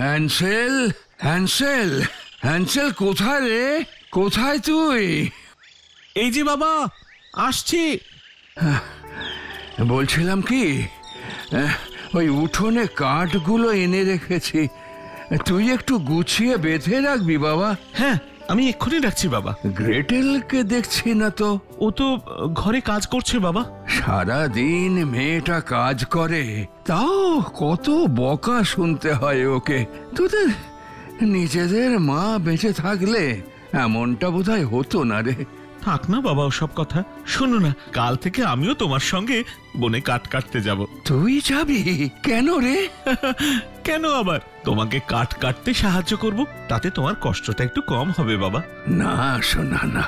Hansel, Hansel, Hansel কোথায় রে? কোথায় তুই? এই যে বাবা, আসছি। বলছিলাম কি, ওই উঠোনে কাঠগুলো এনে রেখেছি, তুই একটু গুছিয়ে বেঁধে রাখবি বাবা। হ্যাঁ, আমি এক্ষুনি রাখছি বাবা। গ্রেটেলকে দেখছি না তো। ও তো ঘরে কাজ করছে বাবা। সারাদিন মেয়েটা কাজ করে, তাও কত বকা শুনতে হয় ওকে। তোদের নিজেদের মা বেঁচে থাকলে এমনটা বোধহয় হতো না রে। থাক না বাবা ওসব কথা। শোনো না, কাল থেকে আমিও তোমার সঙ্গে বনে কাঠ কাটতে যাব। তুই যাবি? কেন রে? কেন আবার? তোমাকে কাঠ কাটতে সাহায্য করব, তাতে তোমার কষ্টটা একটু কম হবে বাবা। না শোনা না,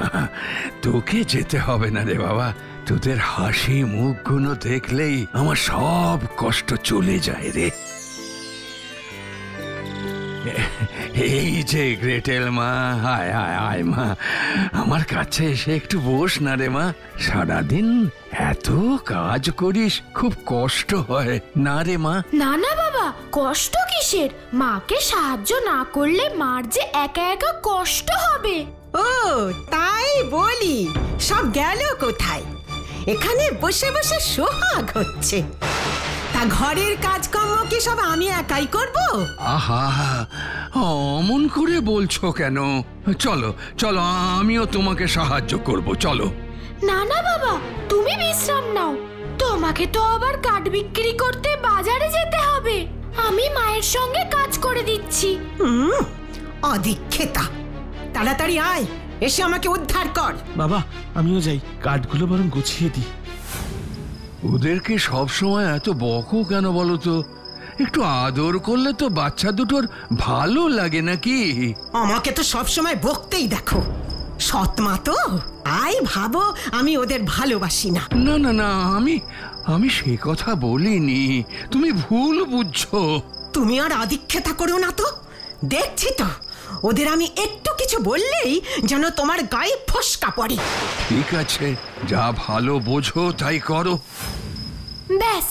তোকে যেতে হবে না রে বাবা। তোদের হাসি মুখগুলো দেখলেই আমার সব কষ্ট চলে যায় রে। এই যে গ্রেটেল মা, আয় আয় আয় মা, আমার কাছে এসে একটু বস না রে মা। সারাদিন এত কাজ করিস, খুব কষ্ট হয় না রে মা? না না বাবা, কষ্ট কিসের? মাকে সাহায্য না করলে মার যে একা একা কষ্ট হবে। ও তাই বলি, সব গেল কোথায়? এখানে বসে বসে সোহাগ হচ্ছে। তা ঘরের কাজকর্ম কি সব আমি একাই করব? আহা, অমন করে বলছো কেন? চলো চলো, আমিও তোমাকে সাহায্য করব, চলো। না না বাবা, তুমি বিশ্রাম নাও। তোমাকে তো আবার কাঠ বিক্রি করতে বাজারে যেতে হবে। আমি মায়ের সঙ্গে কাজ করে দিচ্ছি। অধিক্ষেতা, তাড়াতাড়ি আয়, এসে আমাকে উদ্ধার কর। বাবা, আমিও যাই, কাঠগুলো বরং গুছিয়ে দিই। ওদেরকে সবসময় এত বকো কেন বলো তো? একটু আদর করলে তো বাচ্চা দুটোর ভালো লাগে নাকি? আমাকে তো সবসময় বকতেই দেখো। সৎ মা তো, আই ভাবো আমি ওদের ভালোবাসি না। না না না, আমি সে কথা বলিনি, তুমি ভুল বুঝছো। তুমি আর আদিক্ষেতা করো না তো। দেখছি তো, ওদের আমি একটু কিছু বললেই যেন তোমার গায়ে ফসকা পড়ে। ঠিক আছে, যা ভালো বোঝো তাই করো। ব্যাস,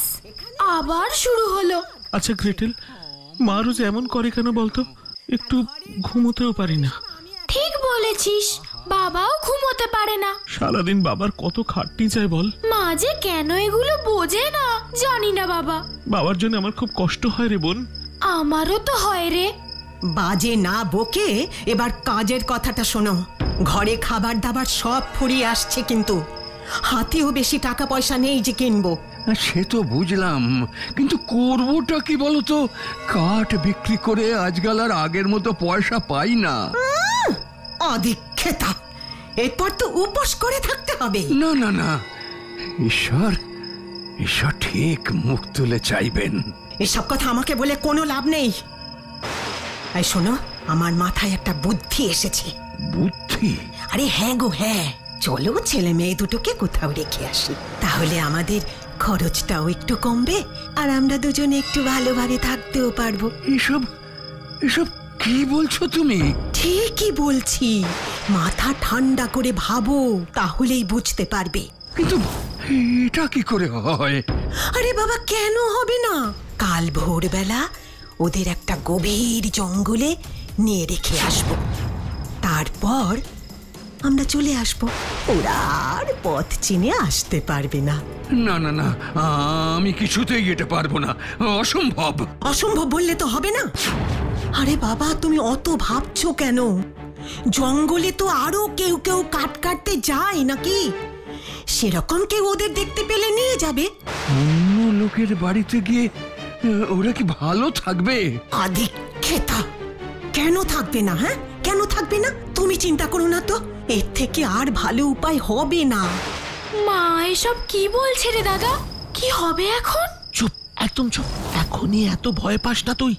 আবার শুরু হলো। আচ্ছা গ্রেটেল, মা রোজ এমন করে কেন বলতো? একটু ঘুমোতেও পারি না। ঠিক বলেছিস, বাবাও ঘুমোতে পারে না। সারাদিন বাবার কত খাটনি যায় বল। মা যে কেন এগুলো বোঝে না জানি না বাবা। বাবার জন্য আমার খুব কষ্ট হয় রে বোন। আমারও তো হয় রে। বাজে না বকে এবার কাজের কথাটা শোনো। ঘরে খাবার দাবার সব ফুরিয়ে আসছে, কিন্তু হাতেও বেশি টাকা পয়সা নেই যে কিনবো। সে তো বুঝলাম, কিন্তু করবোটা কি বলো তো? কাঠ বিক্রি করে আজকাল আর আগের মতো পয়সা পাই না। অধিক্ষেতা, এরপর তো উপোস করে থাকতে হবে। না না না, ঈশ্বর ঠিক মুখ তুলে চাইবেন। এসব কথা আমাকে বলে কোনো লাভ নেই। এই শোনো, আমার মাথায় একটা বুদ্ধি এসেছে। বুদ্ধি? আরে হ্যাঁ গো হ্যাঁ, চলো ছেলে মেয়ে দুটোকে কোথাও রেখে আসি, তাহলে আমাদের খরচটাও একটু কমবে আর আমরা দুজনে একটু ভালোভাবে থাকতেও পারবো। এসব কি বলছো তুমি? ঠিকই বলছি, মাথা ঠান্ডা করে ভাবো, তাহলেই বুঝতে পারবে। কিন্তু এটা কি করে হয়? আরে বাবা, কেন হবে না? কাল ভোরবেলা ওদের একটা গভীর জঙ্গলে নিয়ে রেখে আসবো, তারপর আমরা চলে আসবো। ওরা আর পথ চিনে আসতে পারবে না। না না না, আমি কিছুতেই যেতে পারবো না, অসম্ভব। অসম্ভব বললে তো হবে না। আরে বাবা, তুমি অত ভাবছো কেন? জঙ্গলে তো আরো কেউ কেউ কাঠ কাটতে যায় নাকি? সেরকম কেউ ওদের দেখতে পেলে নিয়ে যাবে। অন্য লোকের বাড়িতে গিয়ে ওরা কি ভালো থাকবে? আদিক্ষেতা, কেন থাকবে না? হ্যাঁ, কেন থাকবে না? তুমি চিন্তা করো না তো, এর থেকে আর ভালো উপায় হবে না। মা এসব কি বলছে রে দাদা? কি হবে এখন? চুপ, একদম চুপ। এখনই এত ভয় পাস না তুই।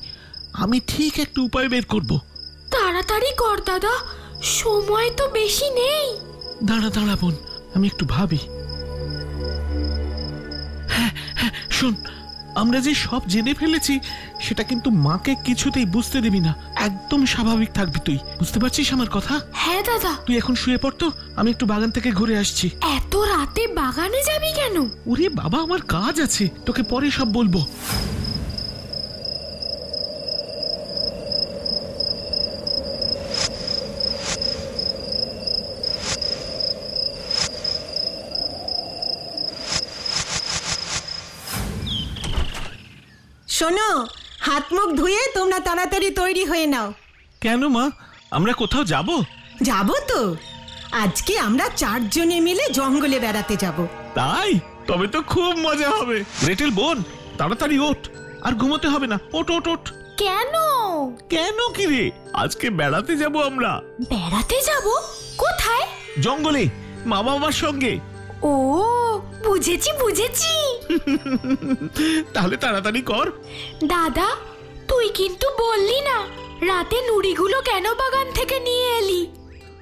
আমি ঠিক একটা উপায় বের করব। তাড়াতাড়ি কর দাদা, সময় তো বেশি নেই। দাঁড়া দাঁড়া বোন, আমি একটু ভাবি। হ্যাঁ হ্যাঁ, শোন, আমরা যে সব জেনে ফেলেছি সেটা কিন্তু মাকে কিছুতেই বুঝতে দিবি না। একদম স্বাভাবিক থাকবি তুই, বুঝতে পারছিস আমার কথা? হ্যাঁ দাদা। তুই এখন শুয়ে পড় তো, আমি একটু বাগান থেকে ঘুরে আসছি। এত রাতে বাগানে যাবি কেন? ওরে বাবা, আমার কাজ আছে, তোকে পরে সব বলবো। শোনো, হাত মুখ ধুয়ে তোমরা তাড়াতাড়ি তৈরি হয়ে নাও। কেন মা, আমরা কোথাও যাব? যাবো তো, আজকে আমরা 4 জনে মিলে জঙ্গলে বেড়াতে যাব। তাই? তবে তো খুব মজা হবে। গ্রেটেল বোন, তাড়াতাড়ি ওঠ, আর ঘুমোতে হবে না। ওঠ ওঠ ওঠ। কেন? কেন কি রে? আজকে বেড়াতে যাব আমরা। বেড়াতে যাব? কোথায়? জঙ্গলে, মা বাবার সঙ্গে। ও বুঝেছি বুঝেছি। তাহলে তাড়াতাড়ি কর। দাদা, তুই কিন্তু বললি না রাতে নুড়িগুলো কেন বাগান থেকে নিয়ে এলি?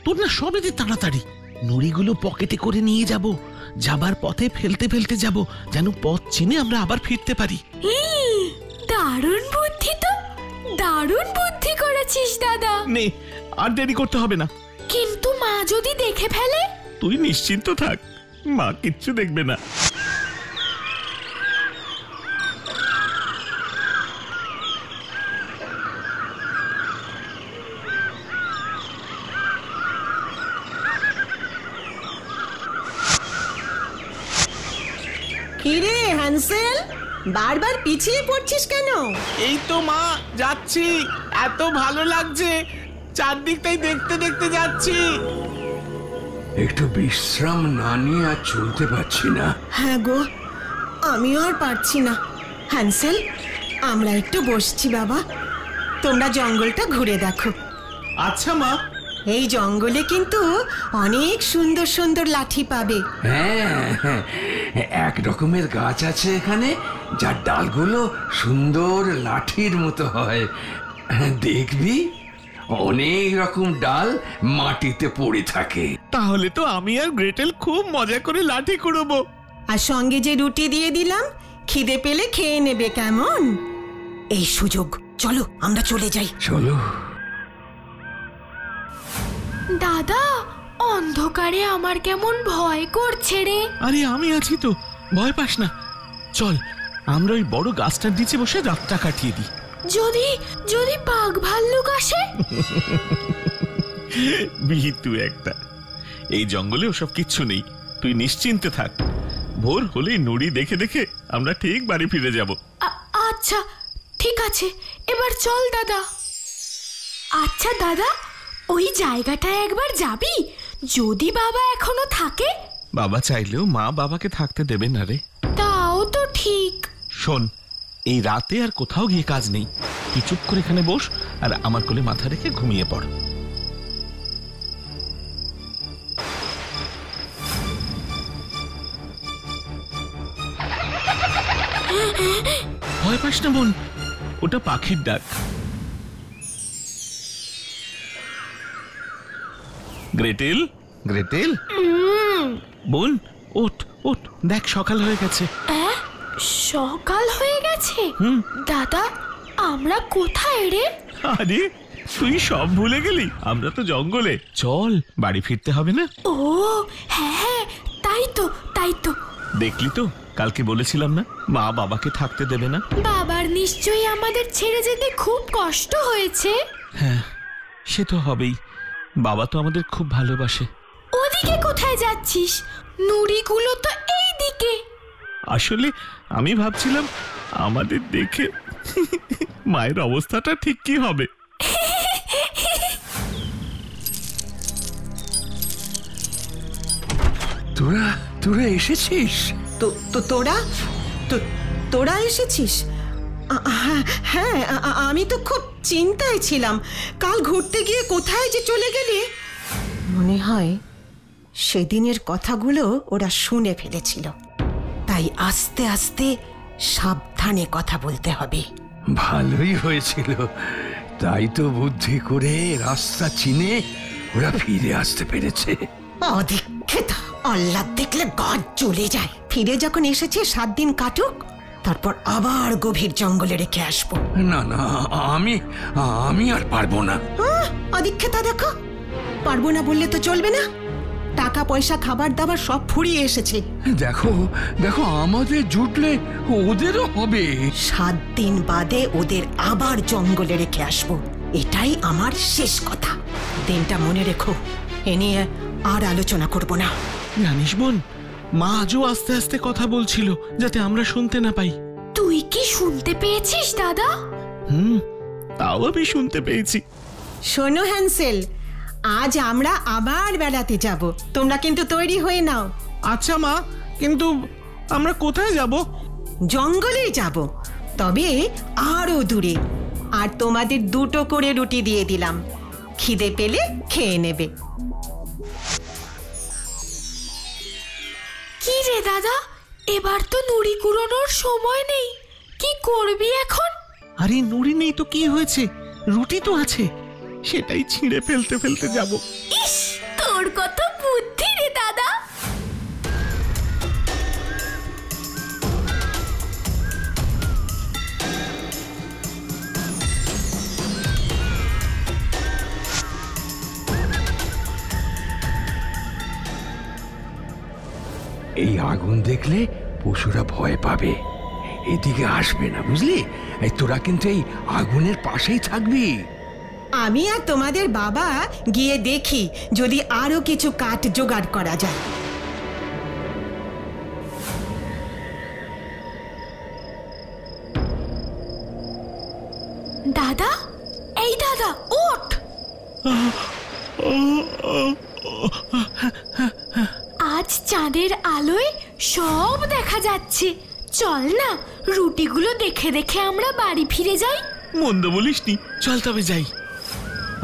তোর না সবেতে তাড়াতাড়ি। নুড়িগুলো পকেটে করে নিয়ে যাব, যাবার পথে ফেলতে ফেলতে যাব, যেন পথ চিনে আমরা আবার ফিরতে পারি। দারুণ বুদ্ধি তো, দারুণ বুদ্ধি করেছিস দাদা। নে, আর দেরি করতে হবে না। কিন্তু মা যদি দেখে ফেলে? তুই নিশ্চিন্ত থাক, মা কিচ্ছু দেখবে না। কিরে হ্যান্সেল, বারবার পিছিয়ে পড়ছিস কেন? এই তো মা, যাচ্ছি। এত ভালো লাগছে, চারদিকটাই দেখতে দেখতে যাচ্ছি। একটু বিশ্রাম না নিয়ে আর চলতে পারছি না। হ্যাঁ গো, আমিও আর পারছি না। হ্যান্সেল, আমরা একটু বসছি বাবা, তোমরা জঙ্গলটা ঘুরে দেখো। আচ্ছা মা। এই জঙ্গলে কিন্তু অনেক সুন্দর সুন্দর লাঠি পাবে। হ্যাঁ হ্যাঁ, এক রকমের গাছ আছে এখানে, যার ডালগুলো সুন্দর লাঠির মতো হয়। দেখবি, অনেক রকম ডাল মাটিতে পড়ে থাকে। তাহলে তো আমি আর গ্রেটেল খুব মজা করে লাঠি কুড়োবো। আর সঙ্গে যে রুটি দিয়ে দিলাম, খিদে পেলে খেয়ে নেবে, কেমন? এই সুযোগ, চলো আমরা চলে যাই। চলো। দাদা, অন্ধকারে আমার কেমন ভয় করছে রে। আরে আমি আছি তো, ভয় পাস না। চল, আমরা ওই বড় গাছটার নিচে বসে রাতটা কাটিয়ে দিই। যদি যদি বাঘ ভাল্লুক আসে? বিহিতু একটা। এই জঙ্গলে ওসব কিচ্ছু নেই, তুই নিশ্চিন্তে থাক। ভোর হলেই নুড়ি দেখে দেখে আমরা ঠিক বাড়ি ফিরে যাব। আচ্ছা ঠিক আছে, এবার চল দাদা। আচ্ছা দাদা, ওই জায়গাটায় একবার যাবি? যদি বাবা এখনো থাকে? বাবা চাইলেও মা বাবাকে থাকতে দেবে না রে। তাও তো ঠিক। শোন, এই রাতে আর কোথাও গিয়ে কাজ নেই। তুই চুপ করে এখানে বস আর আমার কোলে মাথা রেখে ঘুমিয়ে পড়। ভয় পাস না বোন, ওটা পাখির ডাক। গ্রেটেল, গ্রেটেল বোন, ওঠ ওঠ, দেখ সকাল হয়ে গেছে। সকাল হয়ে গেছে? দাদা, আমরা কোথায় রে? আরে তুই সব ভুলে গেলি, আমরা তো জঙ্গলে। চল, বাড়ি ফিরতে হবে না? ও হ্যাঁ হ্যাঁ, তাই তো তাই তো। দেখলি তো, কালকে বলেছিলাম না মা বাবাকে থাকতে দেবে না। বাবার নিশ্চয়ই আমাদের ছেড়ে যেতে খুব কষ্ট হয়েছে। হ্যাঁ, সে তো হবেই। বাবা তো আমাদের খুব ভালোবাসে। ওদিকে কোথায় যাচ্ছিস? নুড়িগুলো তো এই দিকে। আসলে আমি ভাবছিলাম আমাদের দেখে মায়ের অবস্থাটা ঠিক কি হবে। তোরা তোরা এসেছিস? তোরা এসেছিস? হ্যাঁ, আমি তো খুব চিন্তায় ছিলাম। কাল ঘুরতে গিয়ে কোথায় যে চলে গেলে। মনে হয় সেদিনের কথাগুলো ওরা শুনে ফেলেছিল, তাই আস্তে আস্তে সাবধানে কথা বলতে হবে। ভালোই হয়েছিল, তাই তো বুদ্ধি করে রাস্তা চিনে ওরা ফিরে আসতে পেরেছে। অধিক্ষেতা, আল্লাহ দেখলে গা জ্বলে যায়। ফিরে যখন এসেছে 7 দিন কাটুক, তারপর আবার গভীর জঙ্গলে রেখে আসবো। না না, আমি আর পারবো না। অধিক্ষেতা দেখো, পারবো না বললে তো চলবে না। টাকা পয়সা খাবার দাবার সব ফুরিয়ে এসেছে। দেখো দেখো, আমাদের জুটলে ওদেরও হবে। 7 দিন বাদে ওদের আবার জঙ্গলে রেখে আসবো, এটাই আমার শেষ কথা। দিনটা মনে রেখো, এ নিয়ে আর আলোচনা করব না। জানিস বোন, মা আজও আস্তে আস্তে কথা বলছিল, যাতে আমরা শুনতে না পাই। তুই কি শুনতে পেয়েছিস দাদা? তাও আমি শুনতে পেয়েছি। শোনো হ্যান্সেল, আজ আমরা আবার বেড়াতে যাব, তোমরা কিন্তু তৈরি হয়ে নাও। আচ্ছা মা, কিন্তু আমরা কোথায় যাব? জঙ্গলে যাব, তবে আরো দূরে। আর তোমাদের 2টো করে রুটি দিয়ে দিলাম, খিদে পেলে খেয়ে নেবে। কি রে দাদা, এবার তো নুড়ি কুড়োনোর সময় নেই, কি করবি এখন? আরে নুড়ি নেই তো কি হয়েছে, রুটি তো আছে, সেটাই ছিঁড়ে ফেলতে ফেলতে যাব। ইস, তোর কত বুদ্ধি রে দাদা। এই আগুন দেখলে পশুরা ভয় পাবে, এদিকে আসবে না, বুঝলি? এই তোরা কিন্তু এই আগুনের পাশেই থাকবি। আমি আর তোমাদের বাবা গিয়ে দেখি যদি আরো কিছু কাঠ জোগাড় করা যায়। দাদা, এই দাদা, ওঠ। আজ চাঁদের আলোয় সব দেখা যাচ্ছে, চল না রুটিগুলো দেখে দেখে আমরা বাড়ি ফিরে যাই। মন্দ বলিসনি, চল তবে যাই।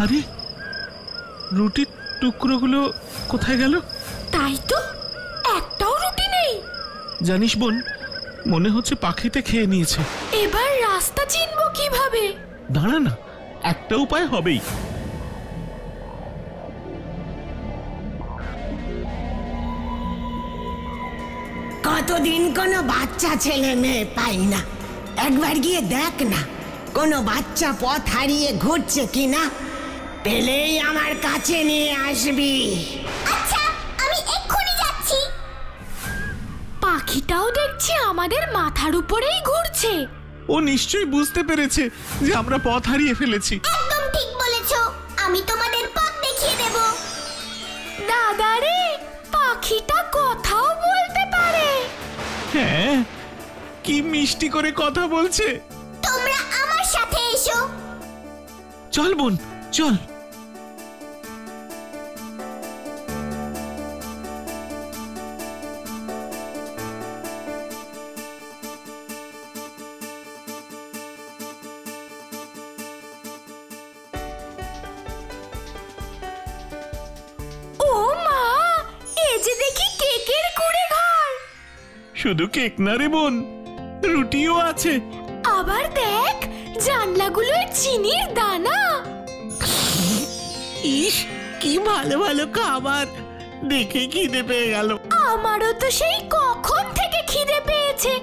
আরে রুটির টুকরোগুলো কোথায় গেল? তাই তো, একটাও রুটি নেই। জানিস বোন, মনে হচ্ছে পাখিতে খেয়ে নিয়েছে। এবার রাস্তা চিনবো কিভাবে? দাঁড়া না, একটা উপায় হবেই। কতদিন কোনো বাচ্চা ছেলে মেয়ে পাই না, একবার গিয়ে দেখ না কোনো বাচ্চা পথ হারিয়ে ঘুরছে কিনা, পেলেই আমার কাছে নিয়ে আসবি। আচ্ছা, আমি এক্ষুনি যাচ্ছি। পাখিটাও দেখছি আমাদের মাথার উপরেই ঘুরছে। ও নিশ্চয়ই বুঝতে পেরেছে যে আমরা পথ হারিয়ে ফেলেছি। একদম ঠিক বলেছো, আমি তোমাদের পথ দেখিয়ে দেব। দাদা রে, পাখিটা কথাও বলতে পারে। হ্যাঁ, কি মিষ্টি করে কথা বলছে। তোমরা আমার সাথে এসো। চল বোন, চল। ও মা, এই যে দেখি কেকের কুড়ে ঘর। শুধু কেক না রে বোন, রুটিও আছে। আবার দেখ, জানলাগুলোয় চিনির দানা। ইস, কি ভালো ভালো খাবার, দেখে খিদে পেয়ে গেল। আমারও তো সেই কখন থেকে খিদে পেয়েছে,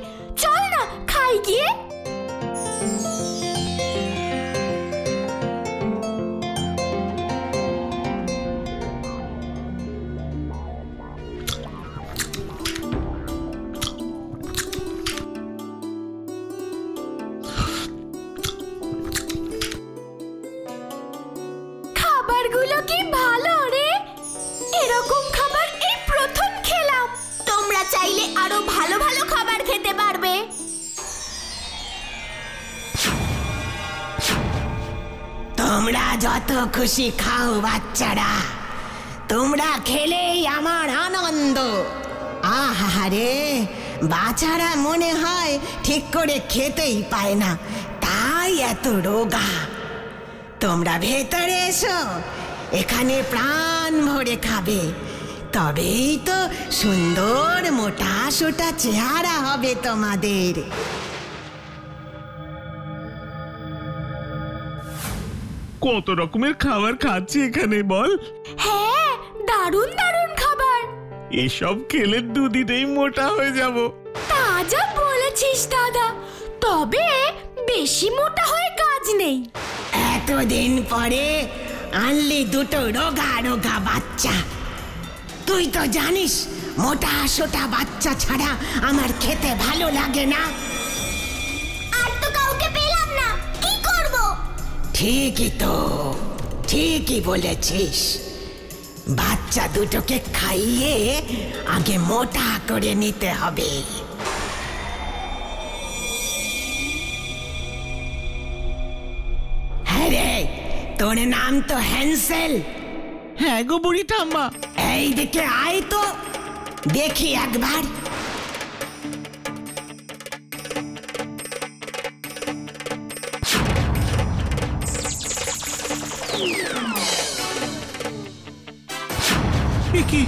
চল না খাই গিয়ে। খাবারগুলো কি ভালো রে, এরকম খাবার এই প্রথম খেলাম। তোমরা চাইলে আরো ভালো ভালো খাবার খেতে পারবে। তোমরা যত খুশি খাও বাচ্চারা, তোমরা খেলেই আমার আনন্দ। আহারে, বাচ্চারা মনে হয় ঠিক করে খেতেই পায় না, তাই এত রোগা। তোমরা ভেতরে এসো, এখানে প্রাণ ভরে খাবে, তবেই তো সুন্দর মোটা সোটা চেহারা হবে তোমাদের। কত রকমের খাবার খাচ্ছি এখানে বল। হ্যাঁ, দারুণ দারুণ খাবার। এসব খেলে দুদিনেই মোটা হয়ে যাব। তা যা বলেছিস দাদা, তবে বেশি মোটা হয়ে কাজ নেই। এতদিন পরে আনলি 2টো রোগা রোগা বাচ্চা। তুই তো জানিস মোটা সোটা বাচ্চা ছাড়া আমার খেতে ভালো লাগে না। আর তো কাউকে পেলাম না, কি করব? ঠিকই তো, ঠিকই বলেছিস। বাচ্চা দুটোকে খাইয়ে আগে মোটা করে নিতে হবে। তোর নাম তো হ্যান্সেল। হ্যাঁ গো বুড়ি ঠাম্মা। এই দিকে আয় তো দেখি একবার। কি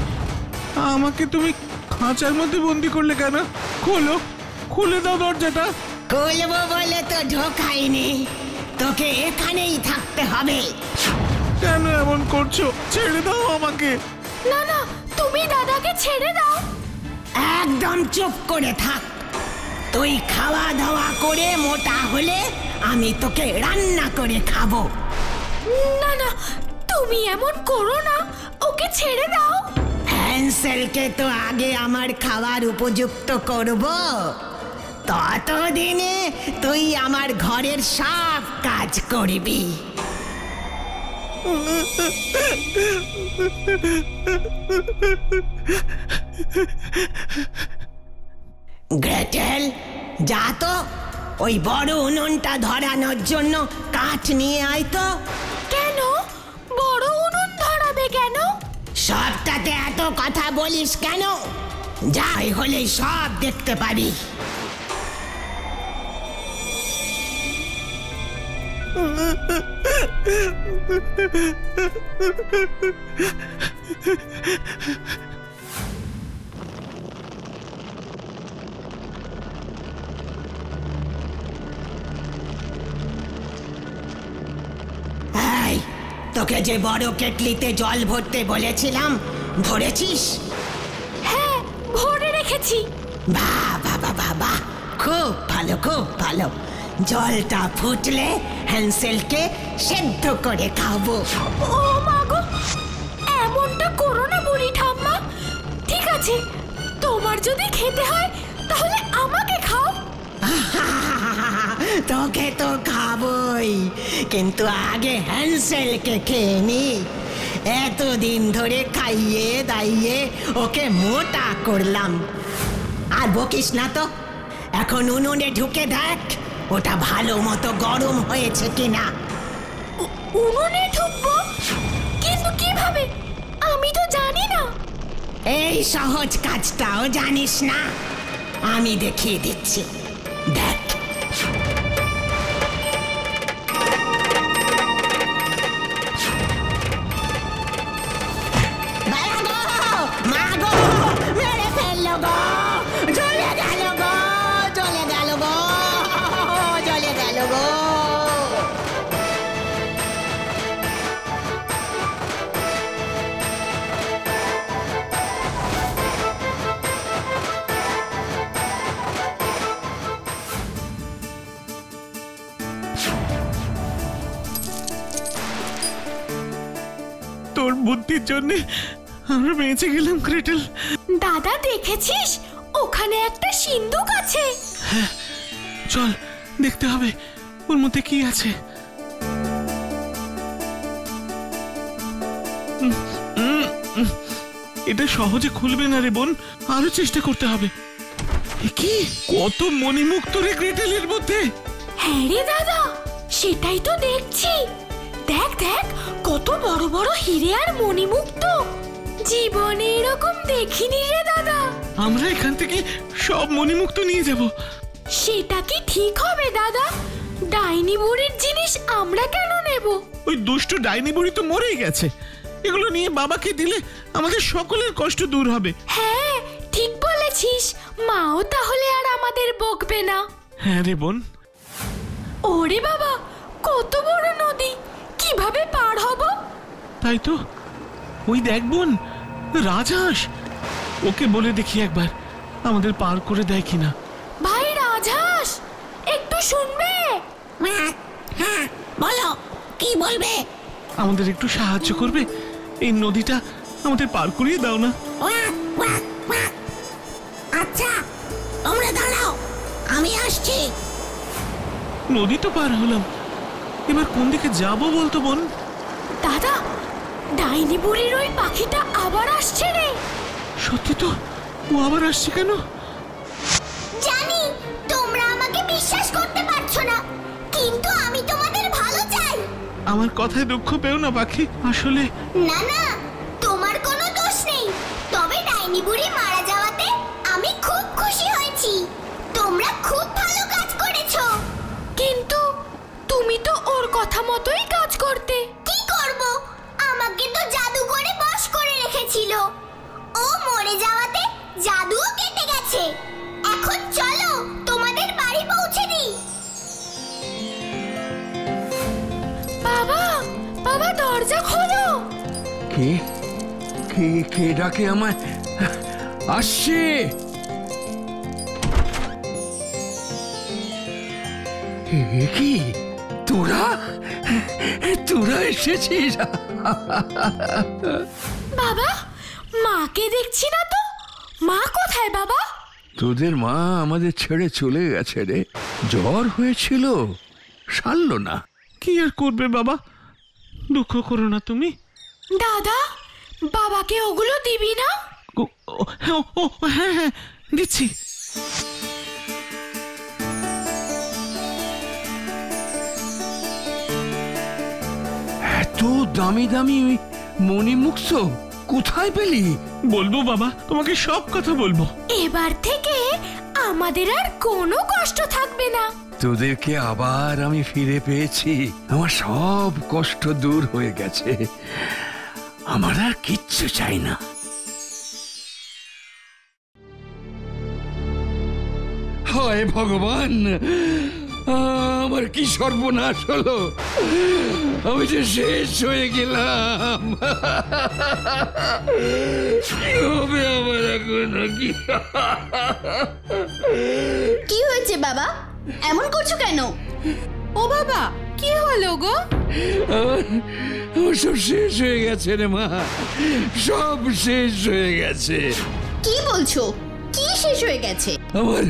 আমাকে তুমি খাঁচার মধ্যে বন্দি করলে কেন? খোলো, খুলে দাও দরজাটা। খুলবো বলে তো ঢোকাইনি, তোকে এখানেই থাকতে হবে। কেন এমন করছো? ছেড়ে দাও আমাকে। না না, তুমি দাদাকে ছেড়ে দাও। একদম চুপ করে থাক। তুই খাওয়া দাওয়া করে মোটা হলে আমি তোকে রান্না করে খাবো। না না, তুমি এমন করো না, ওকে ছেড়ে দাও। হ্যান্সেলকে তো আগে আমার খাবার উপযুক্ত করব, ততদিনে তুই আমার ঘরের সব কাজ করবি। গ্রেটেল, যা তো ওই বড় উনুনটা ধরানোর জন্য কাঠ নিয়ে আয় তো। কেন? বড় উনুন ধরাবে কেন? সবটাতে এত কথা বলিস কেন? যাই হলে সব দেখতে পাবি। এই, তোকে যে বড় কেটলিতে জল ভরতে বলেছিলাম, ভরেছিস? হ্যাঁ, ভরে রেখেছি। বাহ বাহ বাহ বাহ বাহ, খুব ভালো খুব ভালো। জলটা ফুটলে হ্যান্সেলকে সেদ্ধ করে খাবো। ও মা গো, এমনটা করো না বুড়ি ঠাম্মা। ঠিক আছে, তোমার যদি খেতে হয় তাহলে আমাকে খাও। তোকে তো খাবই, কিন্তু আগে হ্যান্সেলকে খেয়ে নি। এতদিন ধরে খাইয়ে দাইয়ে ওকে মোটা করলাম। আর বকিস না তো, এখন উনুনে ঢুকে দেখ ওটা ভালো মতো গরম হয়েছে কিনা। উনুনে ঢুকবো? কিন্তু কিভাবে? আমি তো জানি না। এই সহজ কাজটাও জানিস না? আমি দেখিয়ে দিচ্ছি, দেখ। তোর বুদ্ধির জন্য আমরা বেঁচে গেলাম গ্রেটেল। দাদা দেখেছিস, ওখানে একটা সিন্দুক আছে। হ্যাঁ, চল দেখতে হবে ওর মধ্যে কি আছে। এটা সহজে খুলবে না রে বোন, আরো চেষ্টা করতে হবে। কি কত মণিমুক্ত রে গ্রেটেলের মধ্যে। হ্যাঁ রে দাদা, সেটাই তো দেখছি। দেখ দেখ, কত বড় বড় হিরে আর মণিমুক্ত। জীবনে এরকম দেখিনি রে দাদা। আমরা এখান থেকে সব মণিমুক্ত নিয়ে যাব। সেটা কি ঠিক হবে দাদা? ডাইনি বুড়ির জিনিস আমরা কেন নেব? ওই দুষ্ট ডাইনি বুড়ি তো মরেই গেছে, এগুলো নিয়ে বাবাকে দিলে আমাদের সকলের কষ্ট দূর হবে। হ্যাঁ, ঠিক বলেছিস। মাও তাহলে আর আমাদের বকবে না। হ্যাঁ রে বোন। ওরে বাবা, কত বড় নদী, কিভাবে পার হব? তাই তো, ওই দেখ বোন, রাজহাঁস। ওকে বলে দেখি একবার আমাদের পার করে দেয় কিনা। ভাই রাজহাঁস, একটু শুনবে? হ্যাঁ বলো, কি বলবে? আমাদের একটু সাহায্য করবে? এই নদীটা আমাদের পার করিয়ে দাও না। আচ্ছা, তোমরা দাঁড়াও, আমি আসছি। নদী তো পার হলাম, এবার কোন দিকে যাব বলতো বোন? দাদা, ডাইনি বুড়ির ওই পাখিটা আবার আসছে রে। সত্যি তো, ও আবার আসছে কেন? জানি তোমরা আমাকে বিশ্বাস করতে পারছো না, কিন্তু আমি তোমাদের ভালো চাই। আমার কথায় দুঃখ পেও না পাখি, আসলে না না, তোমার কোনো দোষ নেই। তবে ডাইনি বুড়ি মারা যাওয়াতে আমি খুব খুশি হয়েছি। তোমরা খুব ভালো কাজ করেছো। কিন্তু তুমি তো ওর কথা মতোই কাজ করতে। কি করব? আমাকে তো জাদু করে বশ করে রেখেছিল। ও মরে যাওয়াতে জাদুও কেটে গেছে। এখন চলো তোমাদের বাড়ি পৌঁছে দিই। বাবা, বাবা দরজা খোলো। কে কে কে ডাকে আমায়? আসছে। কি তোরা তোরা এসেছিস? বাবা, মাকে দেখছি না তো। মা কোথায় বাবা? তোদের মা আমাদের ছেড়ে চলে গেছে রে। জ্বর হয়েছিল, সারলো না। কি আর করবে বাবা, দুঃখ করো না তুমি। দাদা, বাবাকে ওগুলো দিবি না? হ্যাঁ হ্যাঁ দিচ্ছি। এত দামি দামি মণিমুক্ত কোথায় পেলি? বলবো বাবা, তোমাকে সব কথা বলবো। এবার থেকে আমাদের আর কোনো কষ্ট থাকবে না। তোদেরকে আবার আমি ফিরে পেয়েছি। আমার সব কষ্ট দূর হয়ে গেছে। আমার আর কিচ্ছু চাই না। হায় ভগবান, আমার কি সর্বনাশ হলো! আমি যে শেষ হয়ে গেলাম। কি হবে আমার এখন? কি হয়েছে বাবা? এমন করছো কেন? ও বাবা, কি হলো গো? আমার সব শেষ হয়ে গেছে রে মা, সব শেষ হয়ে গেছে। কি বলছো? কি শেষ হয়ে গেছে? আমার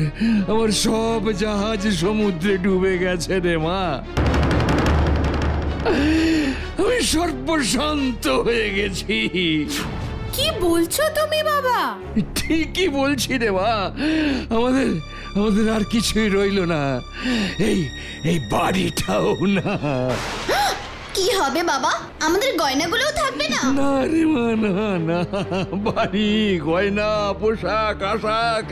আমার সব জাহাজ সমুদ্রে ডুবে গেছে রে মা। আমি সর্বশান্ত হয়ে গেছি। কি বলছো তুমি বাবা? ঠিকই বলছি রে মা। আমাদের আমাদের আর কিছুই রইল না, এই এই বাড়িটাও না। কি হবে বাবা? আমাদের গয়নাগুলোও থাকবে না? না রে মা, না না, বাড়ি গয়না পোশাক আশাক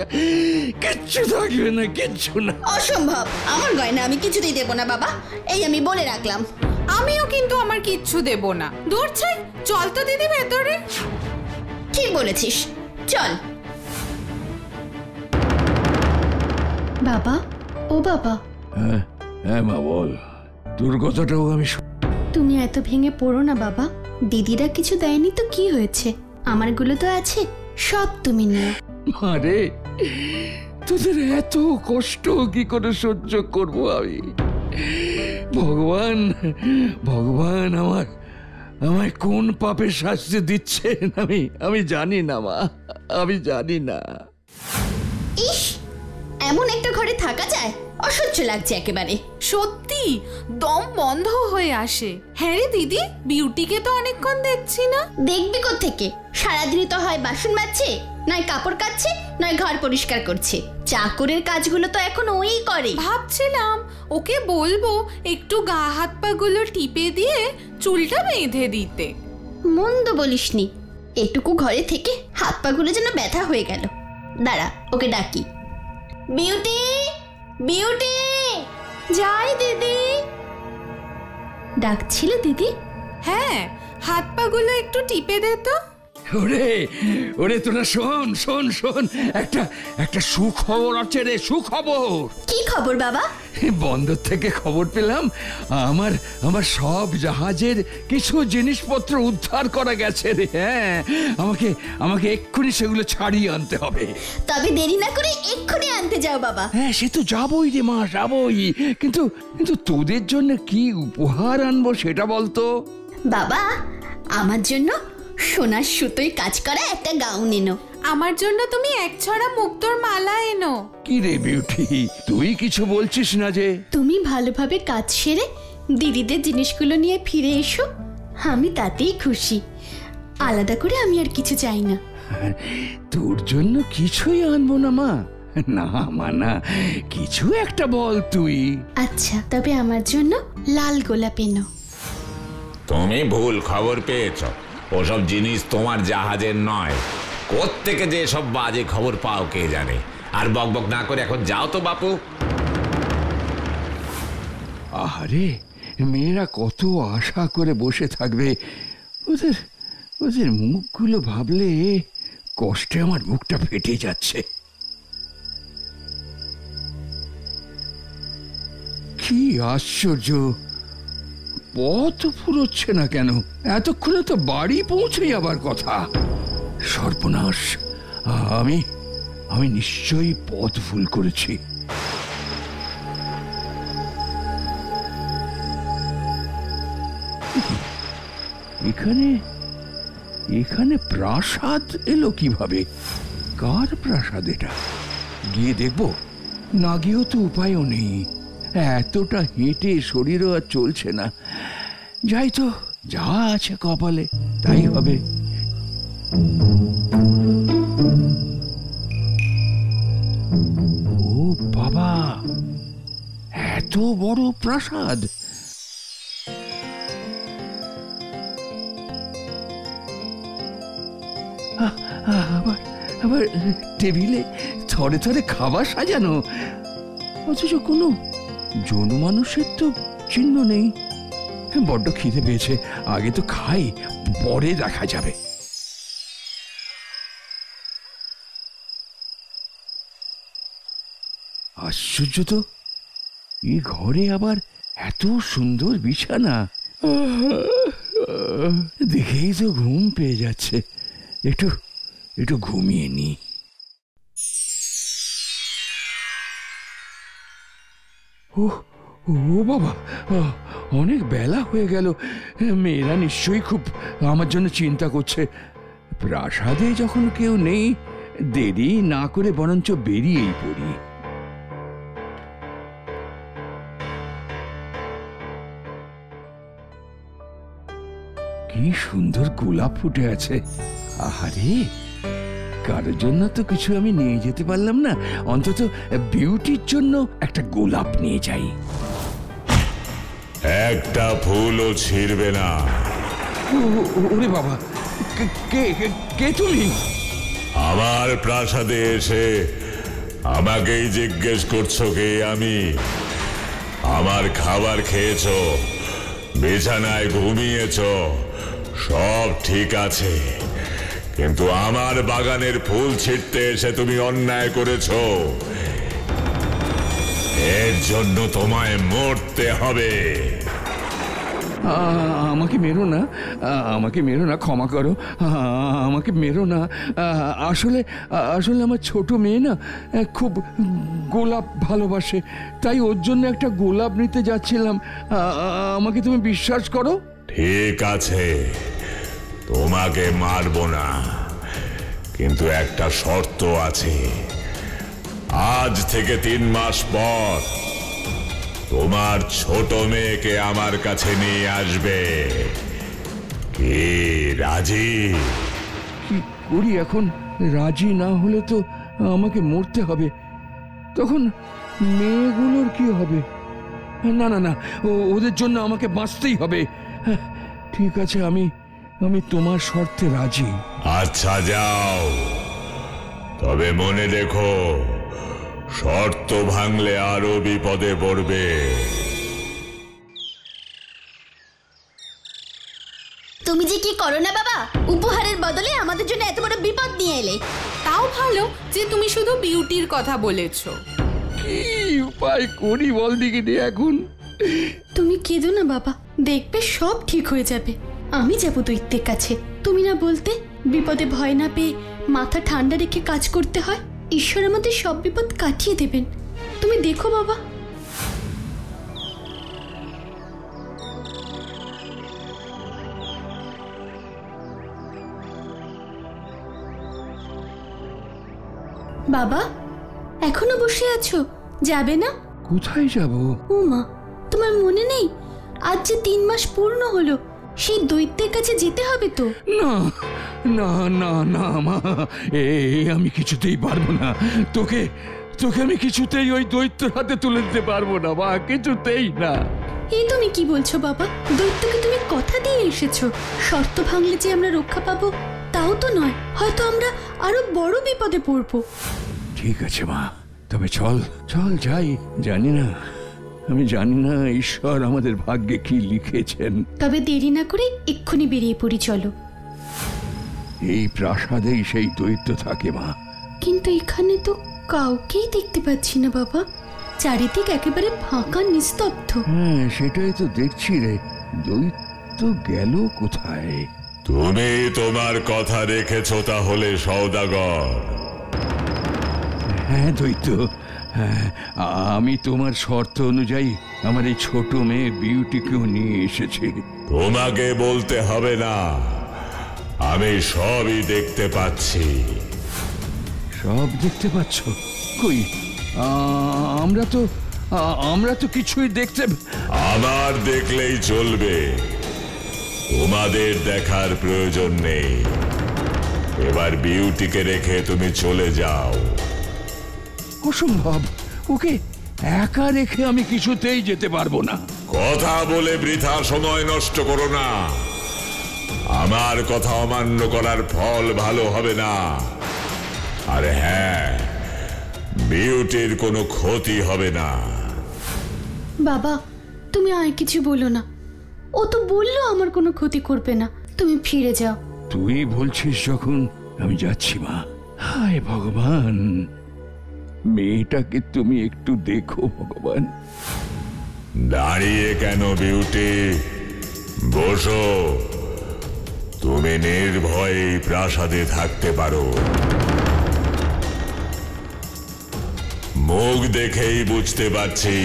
কিচ্ছু থাকবে না, কিচ্ছু না। অসম্ভব, আমার গয়না আমি কিছুতেই দেব না বাবা, এই আমি বলে রাখলাম। আমিও কিন্তু আমার কিচ্ছু দেব না। দূর ছাই, চল তো দিদি ভেতরে। ঠিক বলেছিস, চল। বাবা, ও বাবা, হ্যাঁ হ্যাঁ মা বল, তোর কথাটাও আমি তুমি এত ভেঙে পড়ো না বাবা। দিদিরা কিছু দেয়নি তো কি হয়েছে? আমারগুলো তো আছে, সব তুমি নিও। আরে তোদের এত কষ্ট কি করে সহ্য করব আমি? ভগবান ভগবান আমায় কোন পাপের শাস্তি দিচ্ছেন আমি জানি না মা, আমি জানি না। ইস, এমন একটা ঘরে থাকা যায়? অসহ্য লাগছে একেবারে। সত্যি দম বন্ধ হয়ে আসে। হ্যাঁ রে দিদি, বিউটিকে তো অনেকক্ষণ দেখছি না। দেখবি কোত্থেকে? সারাদিনই তো হয় বাসন মাজছে, নয় কাপড় কাচ্ছে, নয় ঘর পরিষ্কার করছে। চাকরের কাজগুলো তো এখন ওই করে। ভাবছিলাম ওকে বলবো একটু গা হাত পা গুলো টিপে দিয়ে চুলটা বেঁধে দিতে। মন্দ বলিসনি, এটুকু ঘরে থেকে হাত পা গুলো যেন ব্যথা হয়ে গেল। দাঁড়া, ওকে ডাকি। Beauty, beauty! যাই দিদি। ডাকছিলে দিদি? হ্যাঁ, হাত পা গুলো একটু টিপে দে তো। ওরে ওরে তোরা শোন শোন শোন, একটা সুখবর আছে রে, সুখবর। কি খবর বাবা? বন্দর থেকে খবর পেলাম আমার সব জাহাজের কিছু জিনিসপত্র উদ্ধার করা গেছে রে। হ্যাঁ, আমাকে এক্ষুনি সেগুলো ছাড়িয়ে আনতে হবে। তবে দেরি না করে এক্ষুনি আনতে যাও বাবা। হ্যাঁ, সে তো যাবই রে মা, যাবই। কিন্তু তোদের জন্য কি উপহার আনবো সেটা বলতো। বাবা, আমার জন্য সোনার সুতোয় কাজ করা একটা গাউন এনো। আমার জন্য তুমি এক ছড়া মুক্তোর মালা এনো। কি রে বিউটি, তুই কিছু বলছিস না যে? তুমি ভালোভাবে কাজ সেরে দিদিদের জিনিসগুলো নিয়ে ফিরে এসো, আমি তাতেই খুশি। আলাদা করে আমি আর কিছু চাই না। তোর জন্য কিছুই আনবো না মা। না মা না, কিছু একটা বল তুই। আচ্ছা, তবে আমার জন্য লাল গোলাপ এনো। তুমি ভুল খবর পেয়েছ। ওসব জিনিস তোমার জাহাজের নয়। কোত্থেকে যে সব বাজে খবর পাও কে জানে। আর বকবক না করে এখন যাও তো বাপু। আরে মেয়েরা কত আশা করে বসে থাকবে, ওদের ওদের মুখগুলো ভাবলে কষ্টে আমার মুখটা ফেটে যাচ্ছে। কি আশ্চর্য, পথ ফুরোচ্ছে না কেন? এতক্ষণে তো বাড়ি পৌঁছে যাবার কথা। সর্বনাশ, আমি আমি নিশ্চয়ই পথ ভুল করেছি। এখানে এখানে প্রাসাদ এলো কিভাবে? কার প্রাসাদ এটা? গিয়ে দেখবো? না গিয়েও তো উপায়ও নেই, এতটা হেঁটে শরীরও আর চলছে না। যাই তো, যা আছে কপালে তাই হবে। ও বাবা, এত বড় প্রাসাদ! আবার আবার টেবিলে থরে থরে খাবার সাজানো, অথচ কোনো জনমানুষের তো চিহ্ন নেই। বড্ড খিদে পেয়েছে, আগে তো খাই, পরে দেখা যাবে। আশ্চর্য তো, এই ঘরে আবার এত সুন্দর বিছানা। দেখেই তো ঘুম পেয়ে যাচ্ছে, একটু একটু ঘুমিয়ে নি। ও ও বাবা, অনেক বেলা হয়ে গেল। মেয়েরা নিশ্চয়ই খুব আমার জন্য চিন্তা করছে। প্রাসাদে যখন কেউ নেই, দেরি না করে বরঞ্চ বেরিয়েই পড়ি। কি সুন্দর গোলাপ ফুটে আছে। আহারে, কারোর জন্য তো কিছু আমি নিয়ে যেতে পারলাম না, অন্তত বিউটির জন্য একটা গোলাপ নিয়ে যাই। একটা ফুলও ছিঁড়বে না। ওরে বাবা, কে তুমি? আমার প্রাসাদে এসে আমাকেই জিজ্ঞেস করছো কে আমি? আমার খাবার খেয়েছো, বিছানায় ঘুমিয়েছো, সব ঠিক আছে, কিন্তু আমার বাগানের ফুল ছিঁড়তে এসে তুমি অন্যায় করেছো। এর জন্য তোমায় মরতে হবে। আমাকে মেরো না, আমাকে মেরো না, ক্ষমা করো, আমাকে মেরো না। আসলে আসলে আমার ছোট মেয়ে না খুব গোলাপ ভালোবাসে, তাই ওর জন্য একটা গোলাপ নিতে যাচ্ছিলাম। আমাকে তুমি বিশ্বাস করো। ঠিক আছে, তোমাকে মারবো না, কিন্তু একটা শর্ত আছে। আজ থেকে 3 মাস পর তোমার ছোট মেয়েকে আমার কাছে নিয়ে আসবে। কি রাজি? কি করি এখন? রাজি না হলে তো আমাকে মরতে হবে। তখন মেয়েগুলোর কি হবে? না না না, ওদের জন্য আমাকে বাঁচতেই হবে। ঠিক আছে, আমি তোমার শর্তে রাজি। আচ্ছা, যাও, তবে মনে রেখো, শর্ত ভাঙলে আরো বিপদে পড়বে। তুমি যে কি করো না বাবা, উপহারের বদলে আমাদের জন্য এত বড় বিপদ নিয়ে এলে। তাও ভালো যে তুমি শুধু বিউটির কথা বলেছো। কি উপায় করি বল দিকে এখন? তুমি কেঁদো না বাবা, দেখবে সব ঠিক হয়ে যাবে। আমি যাবো দৈত্যের কাছে। তুমি না বলতে বিপদে ভয় না পেয়ে মাথা ঠান্ডা রেখে কাজ করতে হয়? ঈশ্বর আমাদের সব বিপদ কাটিয়ে দেবেন। তুমি দেখো বাবা। বাবা, এখনো বসে আছো? যাবে না? কোথায় যাব? ও মা, তোমার মনে নেই আজ যে 3 মাস পূর্ণ হলো? সেই দৈত্যের কাছে যেতে হবে তো। না না না না মা, আমি কিছুতেই পারবো না। তোকে আমি কিছুতেই ওই দৈত্যের হাতে তুলে দিতে পারবো না মা, কিছুতেই না। এই তুমি কি বলছো বাবা? দৈত্যকে তুমি কথা দিয়ে এসেছো, শর্ত ভাঙলে যে আমরা রক্ষা পাবো তাও তো নয়, হয়তো আমরা আরো বড় বিপদে পড়বো। ঠিক আছে মা, তবে চল চল যাই। আমি জানি না ঈশ্বর আমাদের ভাগ্যে কি লিখেছেন। তবে দেরি না করে এক্ষুনি বেরিয়ে পড়ি, চলো। এই প্রাসাদেই সেই দৈত্য থাকে মা। কিন্তু এখানে তো কাউকেই দেখতে পাচ্ছি না বাবা, চারিদিক একেবারে ফাঁকা নিস্তব্ধ। হ্যাঁ, সেটাই তো দেখছি রে, দৈত্য গেল কোথায়? তুমি তোমার কথা রেখেছো তাহলে সওদাগর? হ্যাঁ দৈত্য, হ্যাঁ, আমি তোমার শর্ত অনুযায়ী আমার এই ছোট মেয়ে বিউটিকেও নিয়ে এসেছি। তোমাকে বলতে হবে না, আমি সবই দেখতে পাচ্ছি। সব দেখতে পাচ্ছ? কই, আমরা তো কিছুই দেখতে। আমার দেখলেই চলবে, তোমাদের দেখার প্রয়োজন নেই। এবার বিউটিকে রেখে তুমি চলে যাও। অসম্ভব, ওকে একা রেখে আমি কিছুতেই যেতে পারবো না। কথা বলে বৃথা সময় নষ্ট করো না। আমার কথা অমান্য করার ফল ভালো হবে না। আর হ্যাঁ, বিউটির কোনো ক্ষতি হবে না। বাবা, তুমি আর কিছু বলো না, ও তো বললো আমার কোনো ক্ষতি করবে না। তুমি ফিরে যাও। তুই বলছিস যখন, আমি যাচ্ছি মা। হায় ভগবান, মেয়েটাকে তুমি একটু দেখো ভগবান। দাঁড়িয়ে কেন বিউটি, বসো। তুমি নির্ভয়ে প্রাসাদে থাকতে পারো। মুখ দেখেই বুঝতে পারছি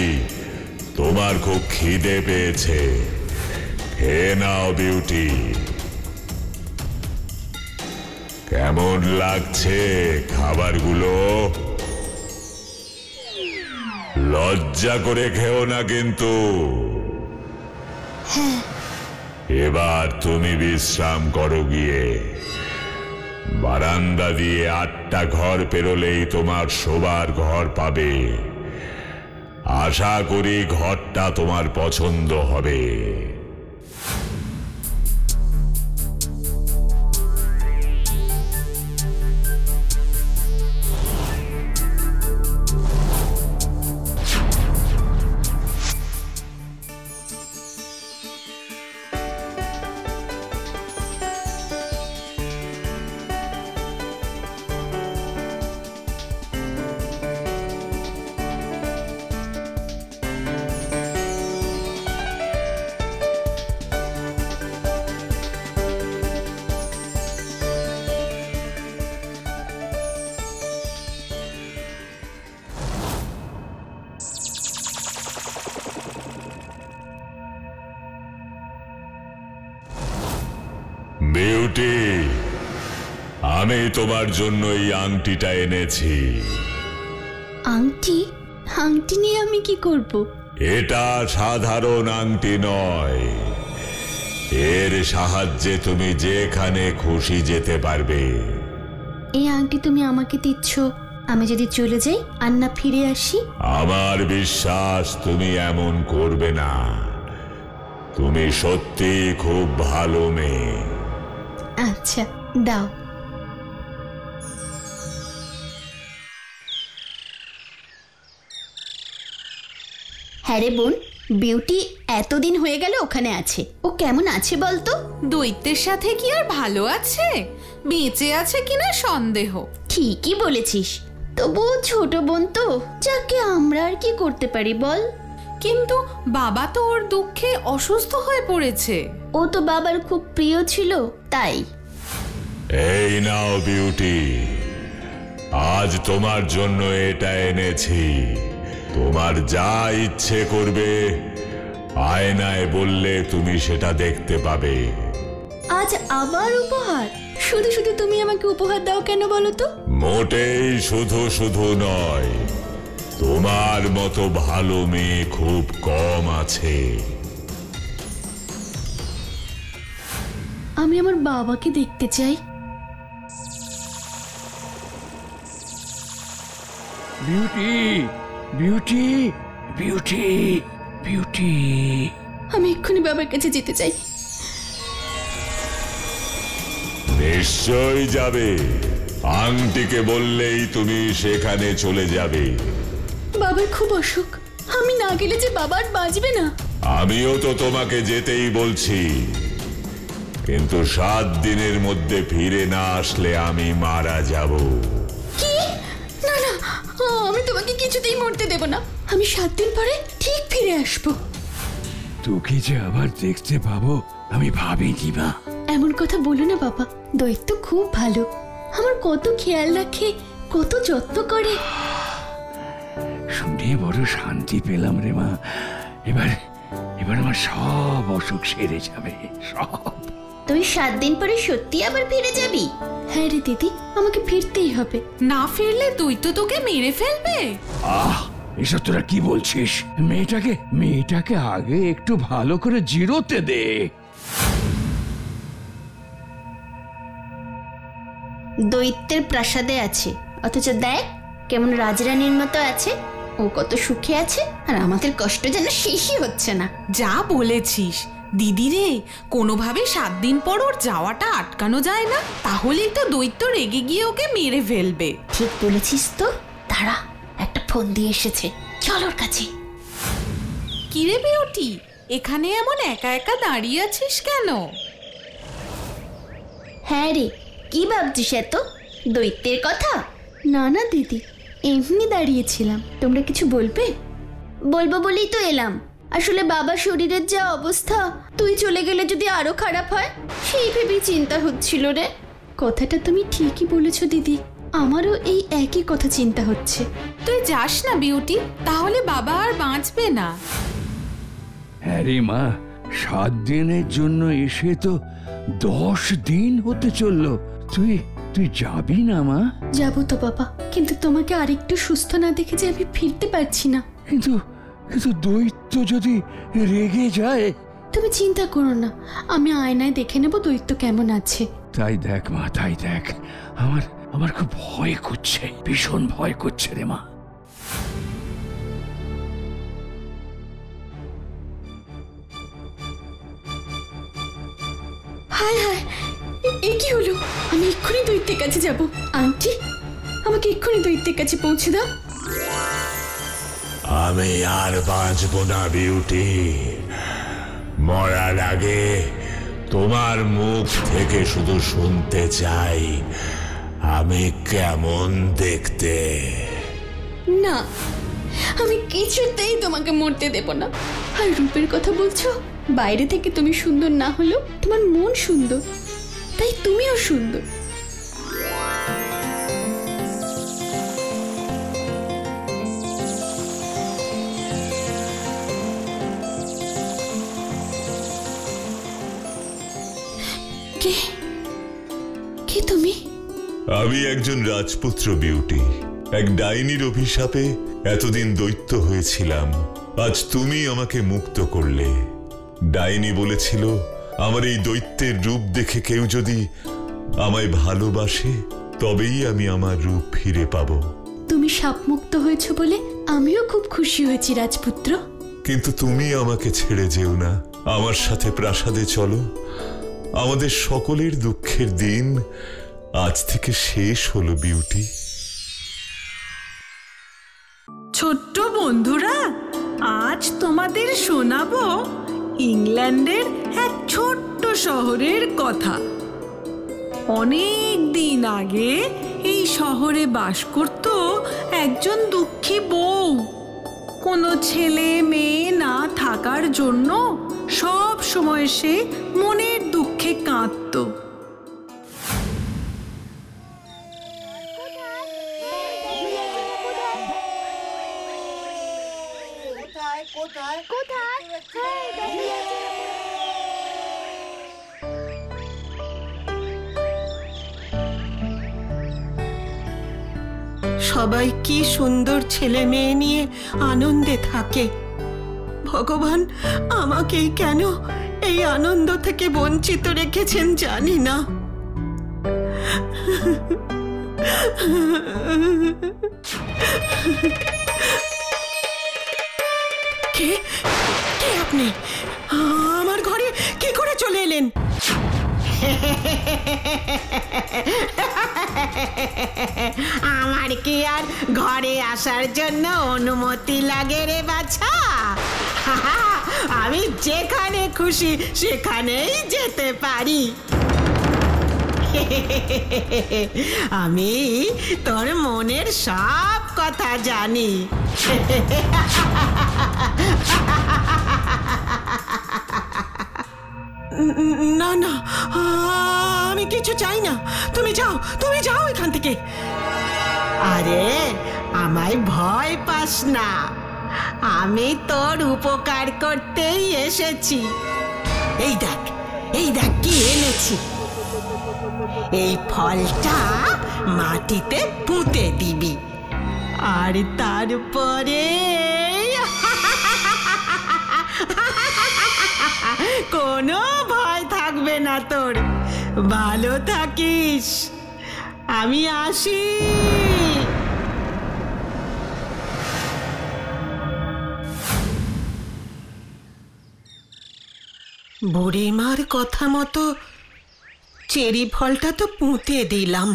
তোমার খুব খিদে পেয়েছে। খেয়ে নাও বিউটি। কেমন লাগছে খাবারগুলো? লজ্জা করে খেও না কিন্তু। এবার তুমি বিশ্রাম করো গিয়ে। বারান্দা দিয়ে 8টা ঘর পেরোলেই তোমার শোবার ঘর পাবে। আশা করি ঘরটা তোমার পছন্দ হবে। বিউটি, আমি তোমার জন্য এই আংটিটা এনেছি। আংটি? আংটি নিয়ে আমি কি করব? এটা সাধারণ আংটি নয়। এর সাহায্যে তুমি যেখানে খুশি যেতে পারবে। এই আংটি তুমি আমাকে দিচ্ছ, আমি যদি চলে যাই আর না ফিরে আসি? আমার বিশ্বাস তুমি এমন করবে না। তুমি সত্যি খুব ভালো মেয়ে। আচ্ছা, দাও। হ্যাঁ রে বোন, বিউটি এতদিন হয়ে গেল ওখানে আছে। ও কেমন আছে বলতো? দৈত্যের সাথে কি আর ভালো আছে? বেঁচে আছে কিনা সন্দেহ। ঠিকই বলেছিস, তবু ছোট বোন তো, যাকে আমরা আর কি করতে পারি বল? কিন্তু বাবা তো ওর দুঃখে অসুস্থ হয়ে পড়েছে। ও তো বাবার খুব প্রিয় ছিল, তাই। এই নাও বিউটি, আজ তোমার জন্য এটা এনেছি। তোমার যা ইচ্ছে করবে আয়নায় বললে তুমি সেটা দেখতে পাবে। আজ আবার উপহার? শুধু শুধু তুমি আমাকে উপহার দাও কেন বলো তো? মোটেই শুধু শুধু নয়, তোমার মতো ভালো মেয়ে খুব কম আছে। আমি আমার বাবাকে দেখতে চাই। Beauty, beauty, beauty, beauty. আমি এক্ষুনি বাবার কাছে যেতে চাই। নিশ্চয় যাবে, আংটিকে বললেই তুমি সেখানে চলে যাবে। বাবার খুব অসুখ, আমি না গেলে যে বাবা আর বাঁচবে না। আমিও তো তোমাকে যেতেই বলছি, কিন্তু 7 দিনের মধ্যে ফিরে না আসলে আমি মারা যাব। কি? না না, আমি তোমাকে কিছুতেই মরতে দেব না। আমি 7 দিন পরে ঠিক ফিরে আসবো। তোকে যে আবার দেখতে পাবো আমি ভাবিনি মা। এমন কথা বলো না বাবা, দৈত্য খুব ভালো, আমার কত খেয়াল রাখে, কত যত্ন করে। শুনে বড় শান্তি পেলাম রে মা। এবার আমার সব অসুখ সেরে যাবে, সব। তুই 7 দিন পরে সত্যি আবার ফিরে যাবি? হ্যাঁ রে দিদি, আমাকে ফিরতেই হবে। না ফিরলে তুই তো তোকে মেরে ফেলবে। এসব তোরা কি বলছিস? মেয়েটাকে আগে একটু ভালো করে জিরোতে দে। দৈত্যের প্রাসাদে আছে, অথচ দেখ কেমন রাজরানীর মতো আছে। ও কত সুখে আছে, আর আমাদের কষ্ট যেন শেষই হচ্ছে না। যা বলেছিস দিদি রে, কোনোভাবে 7 দিন পর ওর যাওয়াটা আটকানো যায় না? তাহলেই তো দৈত্য রেগে গিয়ে ওকে মেরে ফেলবে। ঠিক বলেছিস তো। দাঁড়া, একটা ফোন দিয়ে এসেছে, চল ওর কাছে। কিরে বিউটি, এখানে এমন একা একা দাঁড়িয়ে আছিস কেন? হ্যাঁ রে, কি ভাবছিস এত? দৈত্যের কথা? না না দিদি, এমনি দাঁড়িয়েছিলাম। তোমরা কিছু বলবে? বলবো বলেই তো এলাম। আসলে বাবার শরীরের যা অবস্থা, তুই চলে গেলে যদি আরো খারাপ হয়, সেই ভেবেই চিন্তা হচ্ছিল রে। কথাটা তুমি ঠিকই বলেছো দিদি, আমারও এই একই কথা চিন্তা হচ্ছে। তুই যাস না বিউটি, তাহলে বাবা আর বাঁচবে না। হ্যাঁ রে মা, 7 দিনের জন্য এসে তো 10 দিন হতে চললো। তুই যাবি না মা? যাবো তো বাবা, কিন্তু তোমাকে আরেকটু সুস্থ না দেখে যে আমি ফিরতে পারছি না। কিন্তু দৈত্য যদি রেগে যায়? তুমি চিন্তা করো না, আমি আয়নায় দেখে নেব দৈত্য কেমন আছে। তাই দেখ মা, তাই দেখ। আমার খুব ভয় করছে, ভীষণ ভয় করছে রে মা। হায় হায়, এ কি হলো? আমি এক্ষুনি দৈত্যের কাছে যাব। আন্টি, আমাকে এক্ষুনি দৈত্যের কাছে পৌঁছে দাও। আমি আর বাঁচব না বিউটি। মরার আগে তোমার মুখ থেকে শুধু শুনতে চাই আমি কেমন দেখতে। না, আমি কিছুতেই তোমাকে মরতে দেব না। আর রূপের কথা বলছো? বাইরে থেকে তুমি সুন্দর না হলেও তোমার মন সুন্দর, তাই তুমিও সুন্দর। কে তুমি? আমি একজন রাজপুত্র বিউটি। এক ডাইনির অভিশাপে এতদিন দৈত্য হয়েছিলাম, আজ তুমি আমাকে মুক্ত করলে। ডাইনি বলেছিল আমার এই দৈত্যের রূপ দেখে কেউ যদি আমায় ভালোবাসে তবেই আমি আমার রূপ ফিরে পাবো। তুমি সাপমুক্ত হয়েছো বলে আমিও খুব খুশি হয়েছি রাজপুত্র। কিন্তু তুমি আমাকে ছেড়ে যেও না, আমার সাথে প্রাসাদে চলো। আমাদের সকলের দুঃখের দিন আজ থেকে শেষ হলো বিউটি। ছোট্ট বন্ধুরা, আজ তোমাদের শোনাবো ইংল্যান্ডের এক ছোট্ট শহরের কথা। অনেক দিন আগে এই শহরে বাস করত একজন দুঃখী বউ। কোনো ছেলে মেয়ে না থাকার জন্য সব সময় সে মনের দুঃখে কাঁদত। সবাই কি সুন্দর ছেলে মেয়ে নিয়ে আনন্দে থাকে। ভগবান আমাকেই কেন এই আনন্দ থেকে বঞ্চিত রেখেছেন জানি না। কে কে আপনি? থাকবেন। আমার কি আর ঘরে আসার জন্য অনুমতি লাগে রে বাছা? আমি যেখানে খুশি সেখানেই যেতে পারি। আমি তোর মনের সব কথা জানি। না না, আমি কিছু চাই না। তুমি যাও এখান থেকে। আরে আমায় ভয় পাস না, আমি তোর উপকার করতেই এসেছি। এই দেখ কি এনেছি। এই ফলটা মাটিতে পুঁতে দিবি, আর তারপরে কোনো ভয় থাকবে না তোর। ভালো থাকিস, আমি আসি। বুড়িমার কথা মতো চেরি ফলটা তো পুঁতে দিলাম।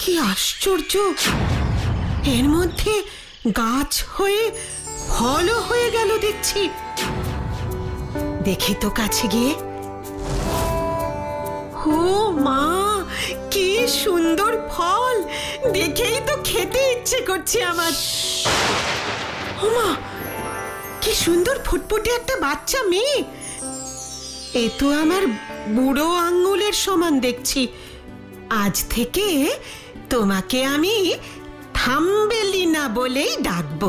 কি আশ্চর্য, এর মধ্যে গাছ হয়ে ফলও হয়ে গেল দেখছি। দেখি তো কাছে গিয়ে। ও মা, কি সুন্দর ফল! দেখেই তো খেতে ইচ্ছে করছে আমার। ও মা, কি সুন্দর ফুটফুটে একটা বাচ্চা মেয়ে। এ তো আমার বুড়ো আঙ্গুলের সমান দেখছি। আজ থেকে তোমাকে আমি থাম্বেলিনা বলেই ডাকবো।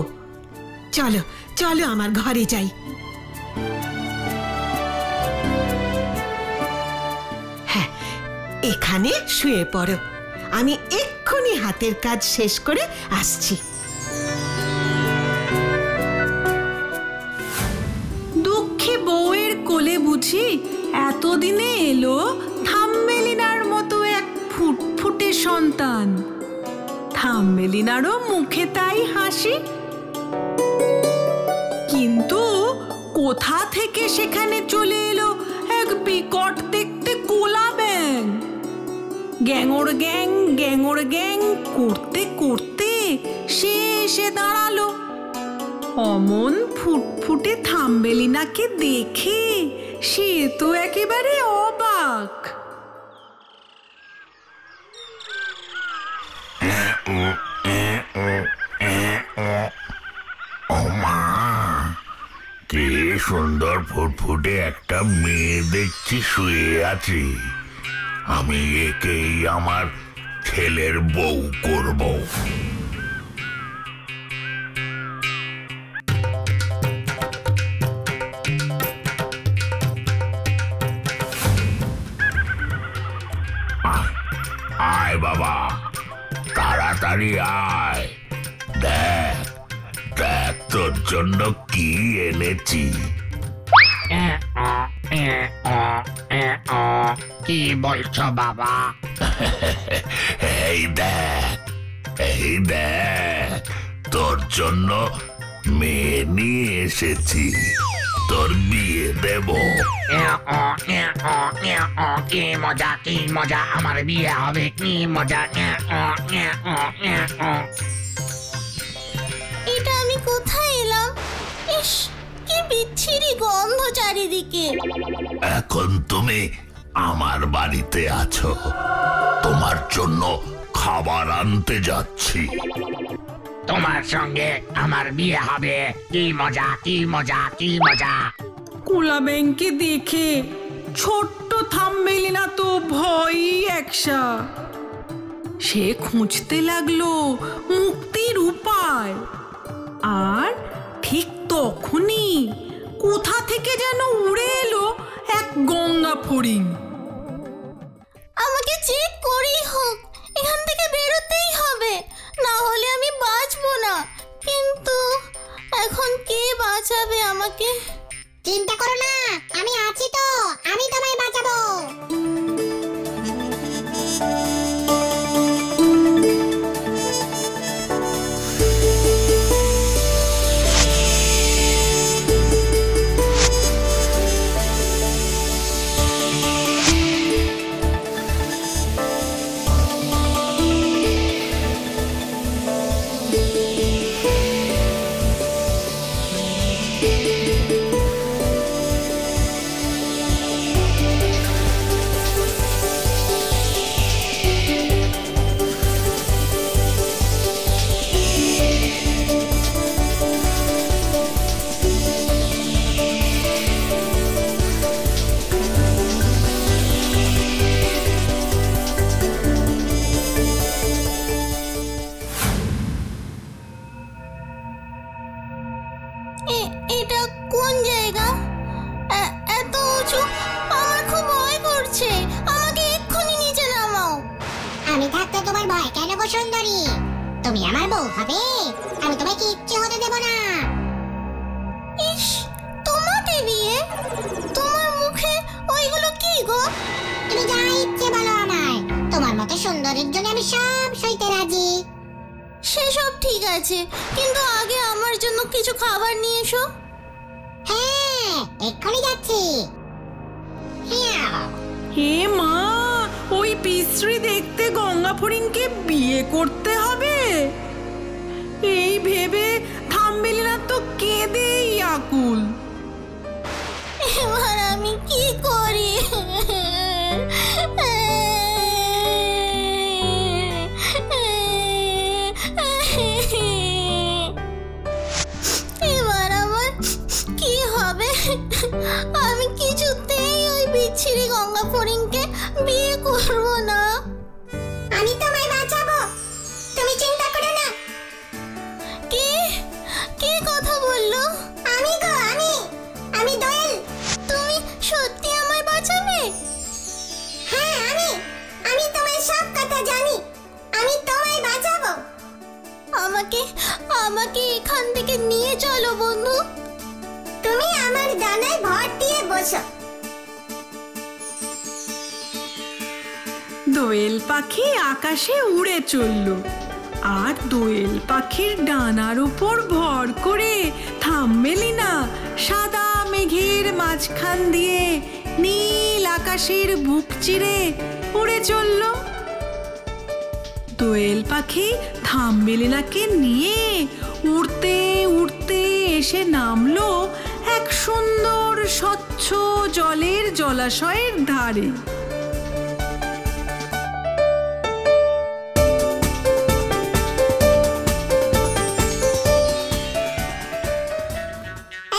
চলো চলো আমার ঘরে যাই। হ্যাঁ, এখানে শুয়ে পড়ো, আমি এক্ষুনি হাতের কাজ শেষ করে আসছি। দুঃখী বউয়ের কোলে বুঝি এতদিনে এলো থাম্বেলিনার মতো এক ফুটফুটে সন্তান। থাম্বেলিনারও মুখে তাই হাসি, কিন্তু কোথা থেকে সেখানে চলে এলো এক বিকট দেখতে কোলা ব্যাঙ। গ্যাঙর গ্যাং করতে করতে সে এসে দাঁড়ালো। অমন ফুটফুটে থাম্বেলিনাকে দেখে সে তো একেবারে অবাক। কি সুন্দর ফুটফুটে একটা মেয়ে দেখছি শুয়ে আছে। আমি একেই আমার ছেলের বউ করব। আয় বাবা, তাড়াতাড়ি আয়। দেখ দেখ তোর জন্য কি এনেছি। কি বলছো বাবা? এই দেখ তোর জন্য মেয়ে নিয়ে এসেছি, তোর বিয়ে দেব। কি মজা কি মজা, আমার বিয়ে হবে, কি মজা। এটা আমি কোথায় এলাম? ইস, কি বিচ্ছিরি গন্ধ চারিদিকে। এখন তুমি আমার বাড়িতে আছো, তোমার জন্য খাবার আনতে যাচ্ছি। তোমার সঙ্গে আমার বিয়ে হবে, কি মজা কি মজা কি মজা। কোলা ব্যাঙকে দেখে ছোট্ট থাম্বেলিনা তো ভয়ই একসা। সে খুঁজতে লাগলো মুক্তির উপায়। আর ঠিক তখনই কোথা থেকে যেন উড়ে এলো এক গঙ্গা ফড়িং। আমাকে যে করেই হোক এখান থেকে বেরোতেই হবে, না হলে আমি বাঁচবো না। কিন্তু এখন কে বাঁচাবে আমাকে? চিন্তা করো না, আমি আছি তো, আমি তোমায় বাঁচাবো। এটা কোন জায়গা? এত উঁচু, আমার খুব ভয় করছে। আমাকে এক্ষুনি নিচে নামাও। আমি থাকতে তোমার ভয় কেন গো সুন্দরী? তুমি আমার বউ হবে, আমি তোমায় কিচ্ছু হতে দেব না। ইস, তোমাকে বিয়ে? তোমার মুখে ওইগুলো কি গো? তুমি যা ইচ্ছে বলো আমায়, তোমার মতো সুন্দরীর জন্য আমি সব সইতে রাজি। সেসব ঠিক আছে, কিন্তু আগে আমার জন্য কিছু খাবার নিয়ে এসো। হ্যাঁ, এক্ষুনি যাচ্ছি। হে মা, ওই বিশ্রী দেখতে গঙ্গা ফড়িংকে বিয়ে করতে হবে এই ভেবে থামবেলিনা তো কেঁদেই আকুল। এবার আমি কি করি? এবার আমার কি হবে? আমি কিছুতেই ওই বিচ্ছিরি গঙ্গা ফড়িংকে বিয়ে করব না। আমি তোমায় বাঁচাবো, তুমি চিন্তা করো না। কে কথা বললো? আমি গো, আমি দোয়েল। তুমি সত্যি আমায় বাঁচাবে? হ্যাঁ, আমি তোমায় সব কথা জানি, আমি তোমায় বাঁচাবো। আমাকে এখান থেকে নিয়ে চলো বন্ধু। তুমি আমার ডানায় ভর দিয়ে বসো। দোয়েল পাখি আকাশে উড়ে চলল, আর দোয়েল পাখির ডানার উপর ভর করে থামবেলিনা সাদা মেঘের মাঝখান দিয়ে নীল আকাশের বুক চিরে উড়ে চলল। দোয়েল পাখি থামবেলিনাকে নিয়ে উড়তে উড়তে এসে নামলো এক সুন্দর স্বচ্ছ জলের জলাশয়ের ধারে।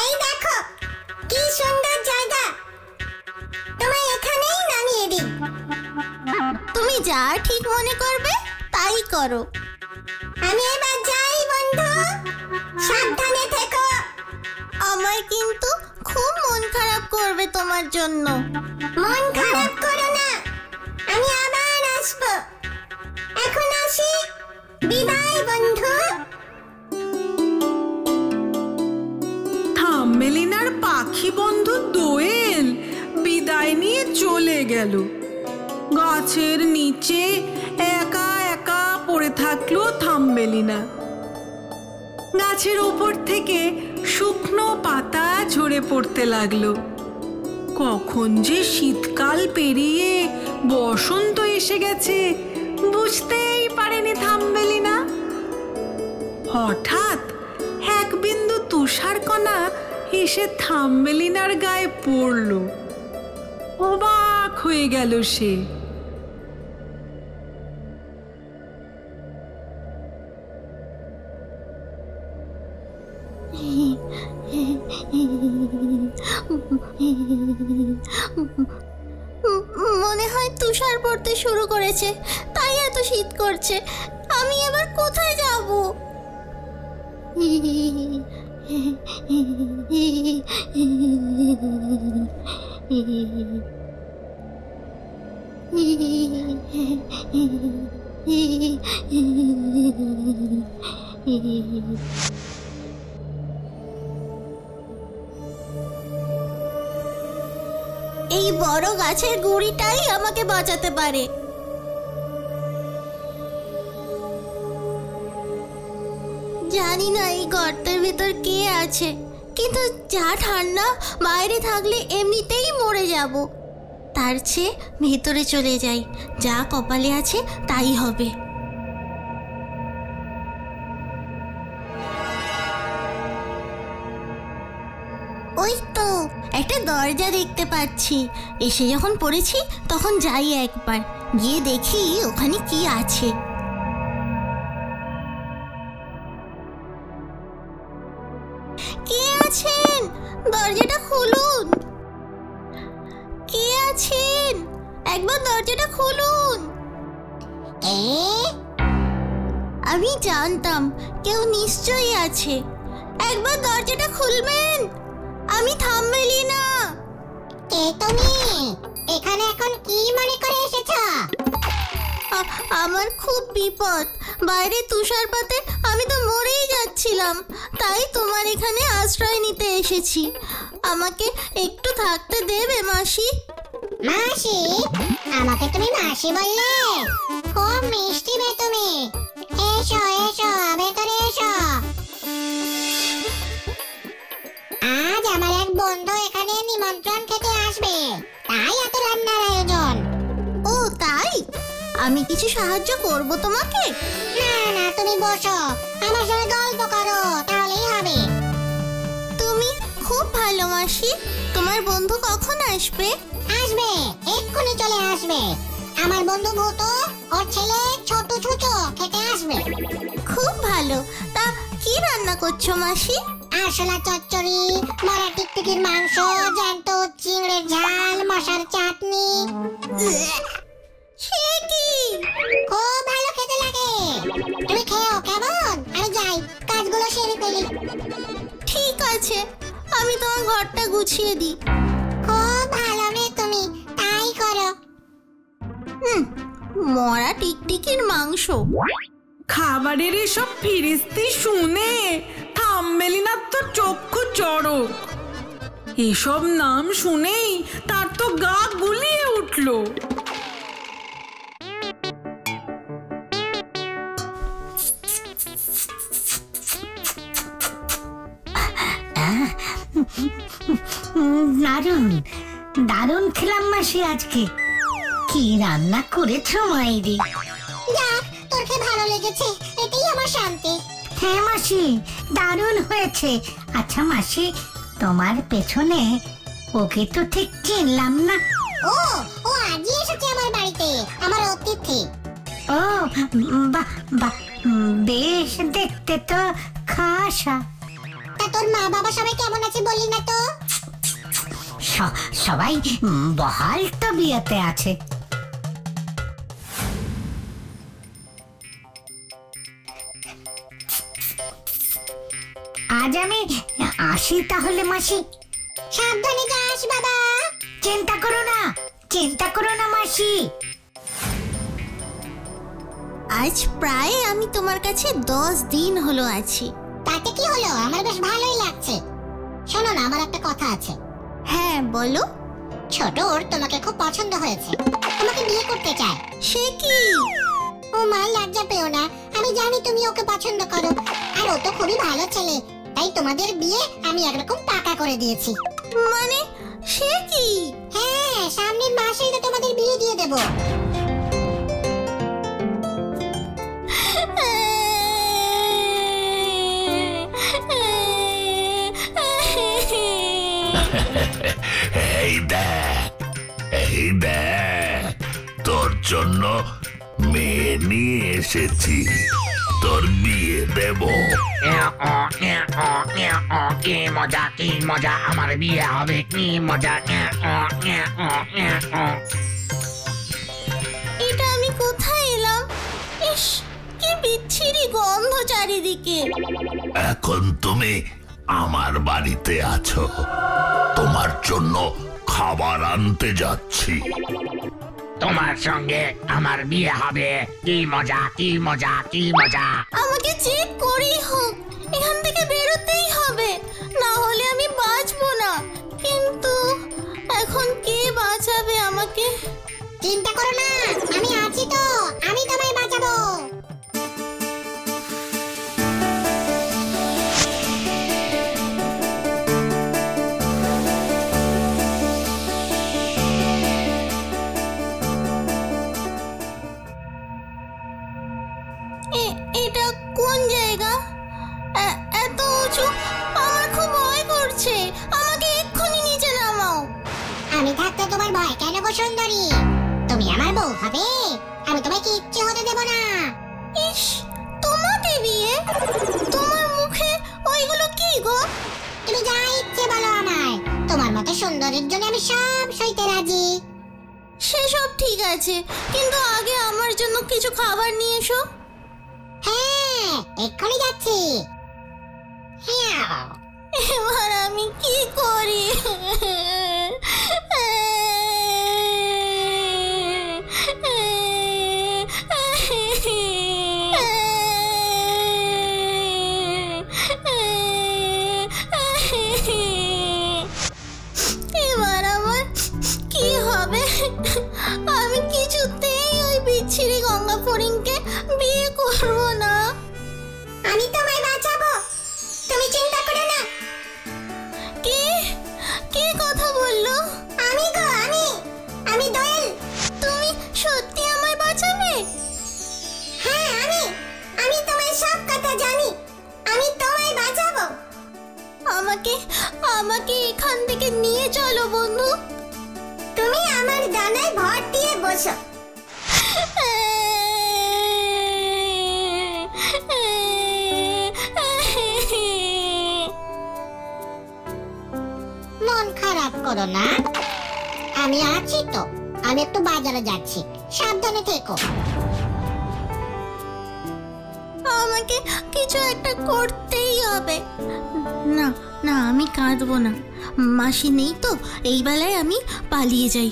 এই দেখো, কি সুন্দর জায়গা, তোমায় এখানেই নামিয়ে দিই। তুমি যা ঠিক মনে করবে তাই করো। আমি এবার যাই বন্ধু, সাবধানে থেকো। আমায় কিন্তু খুব মন খারাপ করবে তোমার জন্য। মন খারাপ করো না, আমি আবার আসবো। এখন আসি, বিদায় বন্ধু। থামবেলিনার পাখি বন্ধু দোয়েল বিদায় নিয়ে চলে গেল। গাছের নিচে একা একা পড়ে থাকলো থামবেলিনা। গাছের উপর থেকে শুকনো পাতা ঝরে পড়তে লাগলো। কখন যে শীতকাল পেরিয়ে বসন্ত এসে গেছে বুঝতেই পারেনি থামবেলিনা। হঠাৎ এক বিন্দু তুষারকণা এসে থামবেলিনার গায়ে পড়ল। অবাক হয়ে গেল সে। মনে হয় তুষার পড়তে শুরু করেছে, তাই এত শীত করছে। আমি এবার কোথায় যাব? এই বড় গাছের গুঁড়িটাই আমাকে বাঁচাতে পারে। জানি না এই গর্তের ভিতর কে আছে, কিন্তু যা ঠান্ডা, বাইরে থাকলে এমনিতেই মরে যাব। তার চেয়ে ভেতরে চলে যাই, যা কপালে আছে তাই হবে। ওই তো একটা দরজা দেখতে পাচ্ছি। এসে যখন পড়েছি তখন যাই একবার, গিয়ে দেখি ওখানে কি আছে। কে আছেন? দরজাটা খুলুন। কে আছেন? একবার দরজাটা খুলুন। আমি জানতাম কেউ নিশ্চয়ই আছে। একবার দরজাটা খুলবেন? আমি থামবেলি না। কে তুমি? এখানে এখন কি মনে করে এসেছো? আমার খুব বিপদ। বাইরে তুষারপাতে আমি তো মরেই যাচ্ছিলাম, তাই তোমার এখানে আশ্রয় নিতে এসেছি। আমাকে একটু থাকতে দেবে মাসি? মাসি? আমাকে তুমি মাসি বললে? খুব মিষ্টি বে তুমি। এসো এসো, ভেতরে এসো। আজ আমার এক বন্ধু এখানে নিমন্ত্রণ খেতে আসবে, তাই এত রান্নার আয়োজন। ও তাই? আমি কিছু সাহায্য করব তোমাকে? না না, তুমি বসো, আমার সঙ্গে গল্প করো, তাহলেই হবে। তুমি খুব ভালো মাসি। তোমার বন্ধু কখন আসবে? আসবে, এক্ষুনি চলে আসবে। আমার বন্ধু ভূত ওর ছেলে ছোট ছুচো খেতে আসবে। খুব ভালো। তা কি রান্না করছো মাসি? আরশোলা চচ্চড়ি, মরা টিকটিকির মাংস, জ্যান্ত চিংড়ির ঝাল, মশার চাটনি। সে কি? খুব ভালো খেতে লাগে। তুমি খেও কেমন? আমি যাই, কাজগুলো সেরে ফেলি। ঠিক আছে, আমি তোমার ঘরটা গুছিয়ে দিই। খুব ভালো মেয়ে তুমি, তাই করো। মরা টিকটিকির মাংস। খাবারের এসব ফিরিস্তি শুনে থামমেলিনার তো চক্ষু চড়ক। এসব নাম শুনেই তার তো গা গুলিয়ে উঠলো। দারুণ দারুণ খেলাম মাসি আজকে। কি রান্না করেছো মাইরি? যাক, তোর খেয়ে ভালো লেগেছে, এটাই আমার শান্তি। হ্যাঁ মাসি, দারুণ হয়েছে। আচ্ছা মাসি, তোমার পেছনে ওকে তো ঠিক চিনলাম না। ও ও আজই এসেছে আমার বাড়িতে, আমার অতিথি। ও বাহ বাহ, বেশ দেখতে তো খাসা। তা তোর মা বাবা সবাই কেমন আছে বললি না তো? সবাই বহাল তবিয়তে আছে। আজ আমি আসি তাহলে মাসি। সাবধানে যাস বাবা। চিন্তা করো না, চিন্তা করো না মাসি। আজ প্রায় আমি তোমার কাছে 10 দিন হলো আছি। তাতে কি হলো? আমার বেশ ভালোই লাগছে। শোনো না, আমার একটা কথা আছে। হ্যাঁ বলো। ছোট ওর তোমাকে খুব পছন্দ হয়েছে, তোমাকে বিয়ে করতে চায়। সে কি? ও মা, লজ্জা পেও না, আমি জানি তুমি ওকে পছন্দ করো, আর ও তো খুবই ভালো ছেলে, তাই তোমাদের বিয়ে আমি একরকম পাকা করে দিয়েছি। মানে সে কি? হ্যাঁ, সামনের মাসেই তো তোমাদের বিয়ে দিয়ে দেব। এই দেখ, এই দেখ, তোর জন্য মেয়ে নিয়ে এসেছি, তোর বিয়ে দেব। কি মজা, কি মজা, আমার বিয়ে হবে, কি মজা। এটা আমি কোথায় এলাম? ইস, কি বিচ্ছিরি গন্ধ চারিদিকে। এখন তুমি আমার বাড়িতে আছো, তোমার জন্য খাবার আনতে যাচ্ছি। তোমার সঙ্গে আমার বিয়ে হবে, কি মজা, কি মজা, কি মজা। আমাকে যে করেই হোক এখান থেকে বেরোতেই হবে, না হলে আমি বাঁচবো না। কিন্তু এখন কে বাঁচাবে আমাকে? চিন্তা করো না, আমি আছি তো, আমি তোমায় বাঁচাবো। এটা কোন জায়গা? এত উঁচু, আমার খুব ভয় করছে। আমাকে এক্ষুনি নিচে নামাও। আমি থাকতে তোমার ভয় কেন গো সুন্দরী? তুমি আমার বউ হবে, আমি তোমায় কিচ্ছু হতে দেব না। ইস, তোমাকে বিয়ে? তোমার মুখে ওইগুলো কি গো? তুমি যা ইচ্ছে বলো আমায়, তোমার মতো সুন্দরীর জন্য আমি সব সইতে রাজি। সেসব ঠিক আছে, কিন্তু আগে আমার জন্য কিছু খাবার নিয়ে এসো। হ্যাঁ, এক্ষুনি যাচ্ছি। এবার আমি কি করি? এবার আমার কি হবে? আমি কিছুতেই ওই বিচ্ছিরি গঙ্গা ফড়িংকে বিয়ে করব না। আমি তোমায় বাঁচাবো, তুমি চিন্তা করো না। কে কথা বললো? আমি গো, আমি দোয়েল। তুমি সত্যি আমায় বাঁচাবে? হ্যাঁ, আমি তোমায় সব কথা জানি, আমি তোমায় বাঁচাবো। আমাকে এখান থেকে নিয়ে চলো বন্ধু। তুমি আমার ডানায় ভর দিয়ে বসো। মন খারাপ করো না, আমি আছি তো। আমি একটু বাজারে যাচ্ছি, সাবধানে থেকো। আমাকে কিছু একটা করতেই হবে। না না, আমি কাঁদবো না। মাসি নেই তো, এই বেলায় আমি পালিয়ে যাই।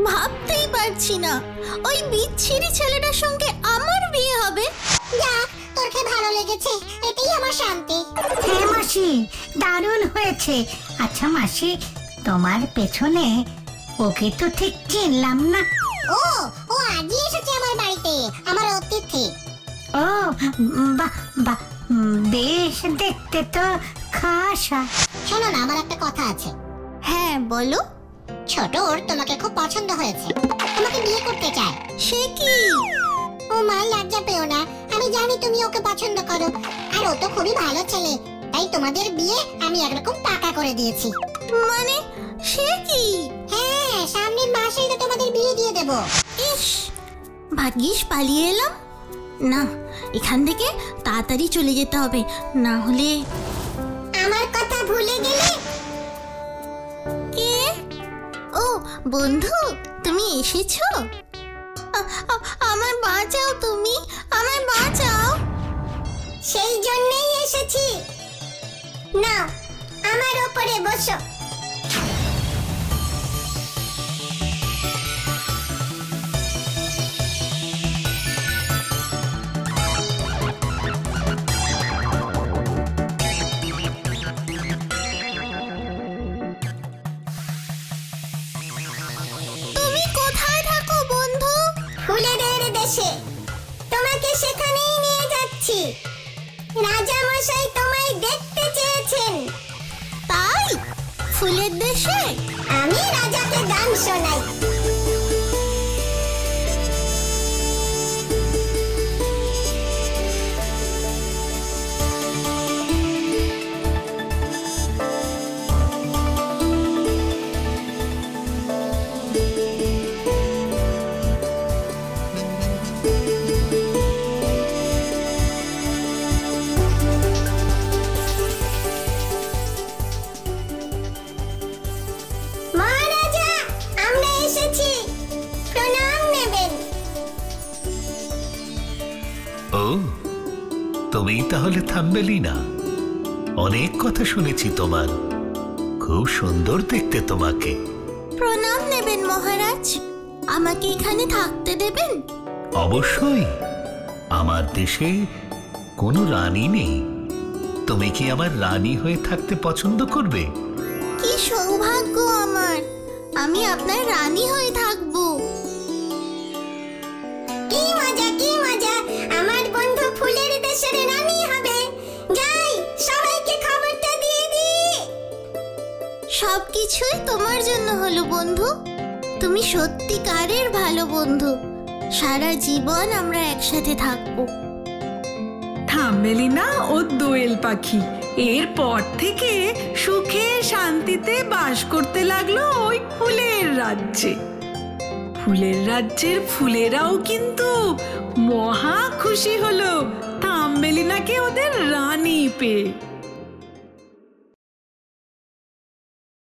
ভাবতেই পারছি না ওই বিচ্ছিরি ছেলেটার সঙ্গে আমার বিয়ে হবে। যাক, তোরকে ভালো লেগেছে, এটাই আমার শান্তি। হ্যাঁ মাসি, দারুণ হয়েছে। আচ্ছা মাসি, তোমার পেছনে ওকে তো ঠিক চিনলাম না। ও আজই এসেছে আমার বাড়িতে, আমার অতিথি। ও বাহ বাহ, বেশ দেখতে তো খাসা। শোনো না, আমার একটা কথা আছে। হ্যাঁ বলো। ছোটর তোমাকে খুব পছন্দ হয়েছে, তোমাকে বিয়ে করতে চায়। সে কি? ও মা, লজ্জা পেও না, আমি জানি তুমি ওকে পছন্দ করো, আর ও তো খুবই ভালো ছেলে, তাই তোমাদের বিয়ে আমি একরকম পাকা করে দিয়েছি। মানে সে কি? হ্যাঁ, সামনের মাসেই তো তোমাদের বিয়ে দিয়ে দেব। ইস, ভাগ্যিস পালিয়ে এলাম। না, এখান থেকে তাড়াতাড়ি চলে যেতে হবে, না হলে। আমার কথা ভুলে গেলে? কে? ও বন্ধু, তুমি এসেছো? আমায় বাঁচাও, তুমি আমায় বাঁচাও। সেই জন্যই এসেছি। নাও, আমার ওপরে বসো। তুমি কোথায় থাকো বন্ধু? ফুলেদের দেশে, তোমাকে সেখানেই নিয়ে যাচ্ছি। রাজা মশাই তোমায় দেখতে চেয়েছেন। তাই? ফুলের দেশে? আমি রাজাকে গান শোনাই। মহারাজা, আমরা এসেছি, প্রণাম নেবেন। ও, তুমি তাহলে থামবেলি না? অনেক কথা শুনেছি তোমার, খুব সুন্দর দেখতে তোমাকে। প্রণাম নেবেন মহারাজ, আমাকে এখানে থাকতে দেবেন? অবশ্যই। আমার দেশে কোনো রানী নেই, তুমি কি আমার রানী হয়ে থাকতে পছন্দ করবে? কি সৌভাগ্য আমার, আমি আপনার রানী হয়ে থাকবো। কি মজা, কি মজা, আমার বন্ধু ফুলের দেশের রানী হবে। যাই, সবাইকে খবরটা দিয়ে দিই। সবকিছুই তোমার জন্য হলো বন্ধু, তুমি সত্যিকারের ভালো বন্ধু। সারা জীবন আমরা একসাথে থাকবো। থামেলিনা ও দোয়েল পাখি এরপর থেকে সুখে শান্তিতে বাস করতে লাগলো ওই ফুলের রাজ্যে। ফুলের রাজ্যের ফুলেরাও কিন্তু মহা খুশি হলো থাম্বেলিনাকে ওদের রানী পেয়ে।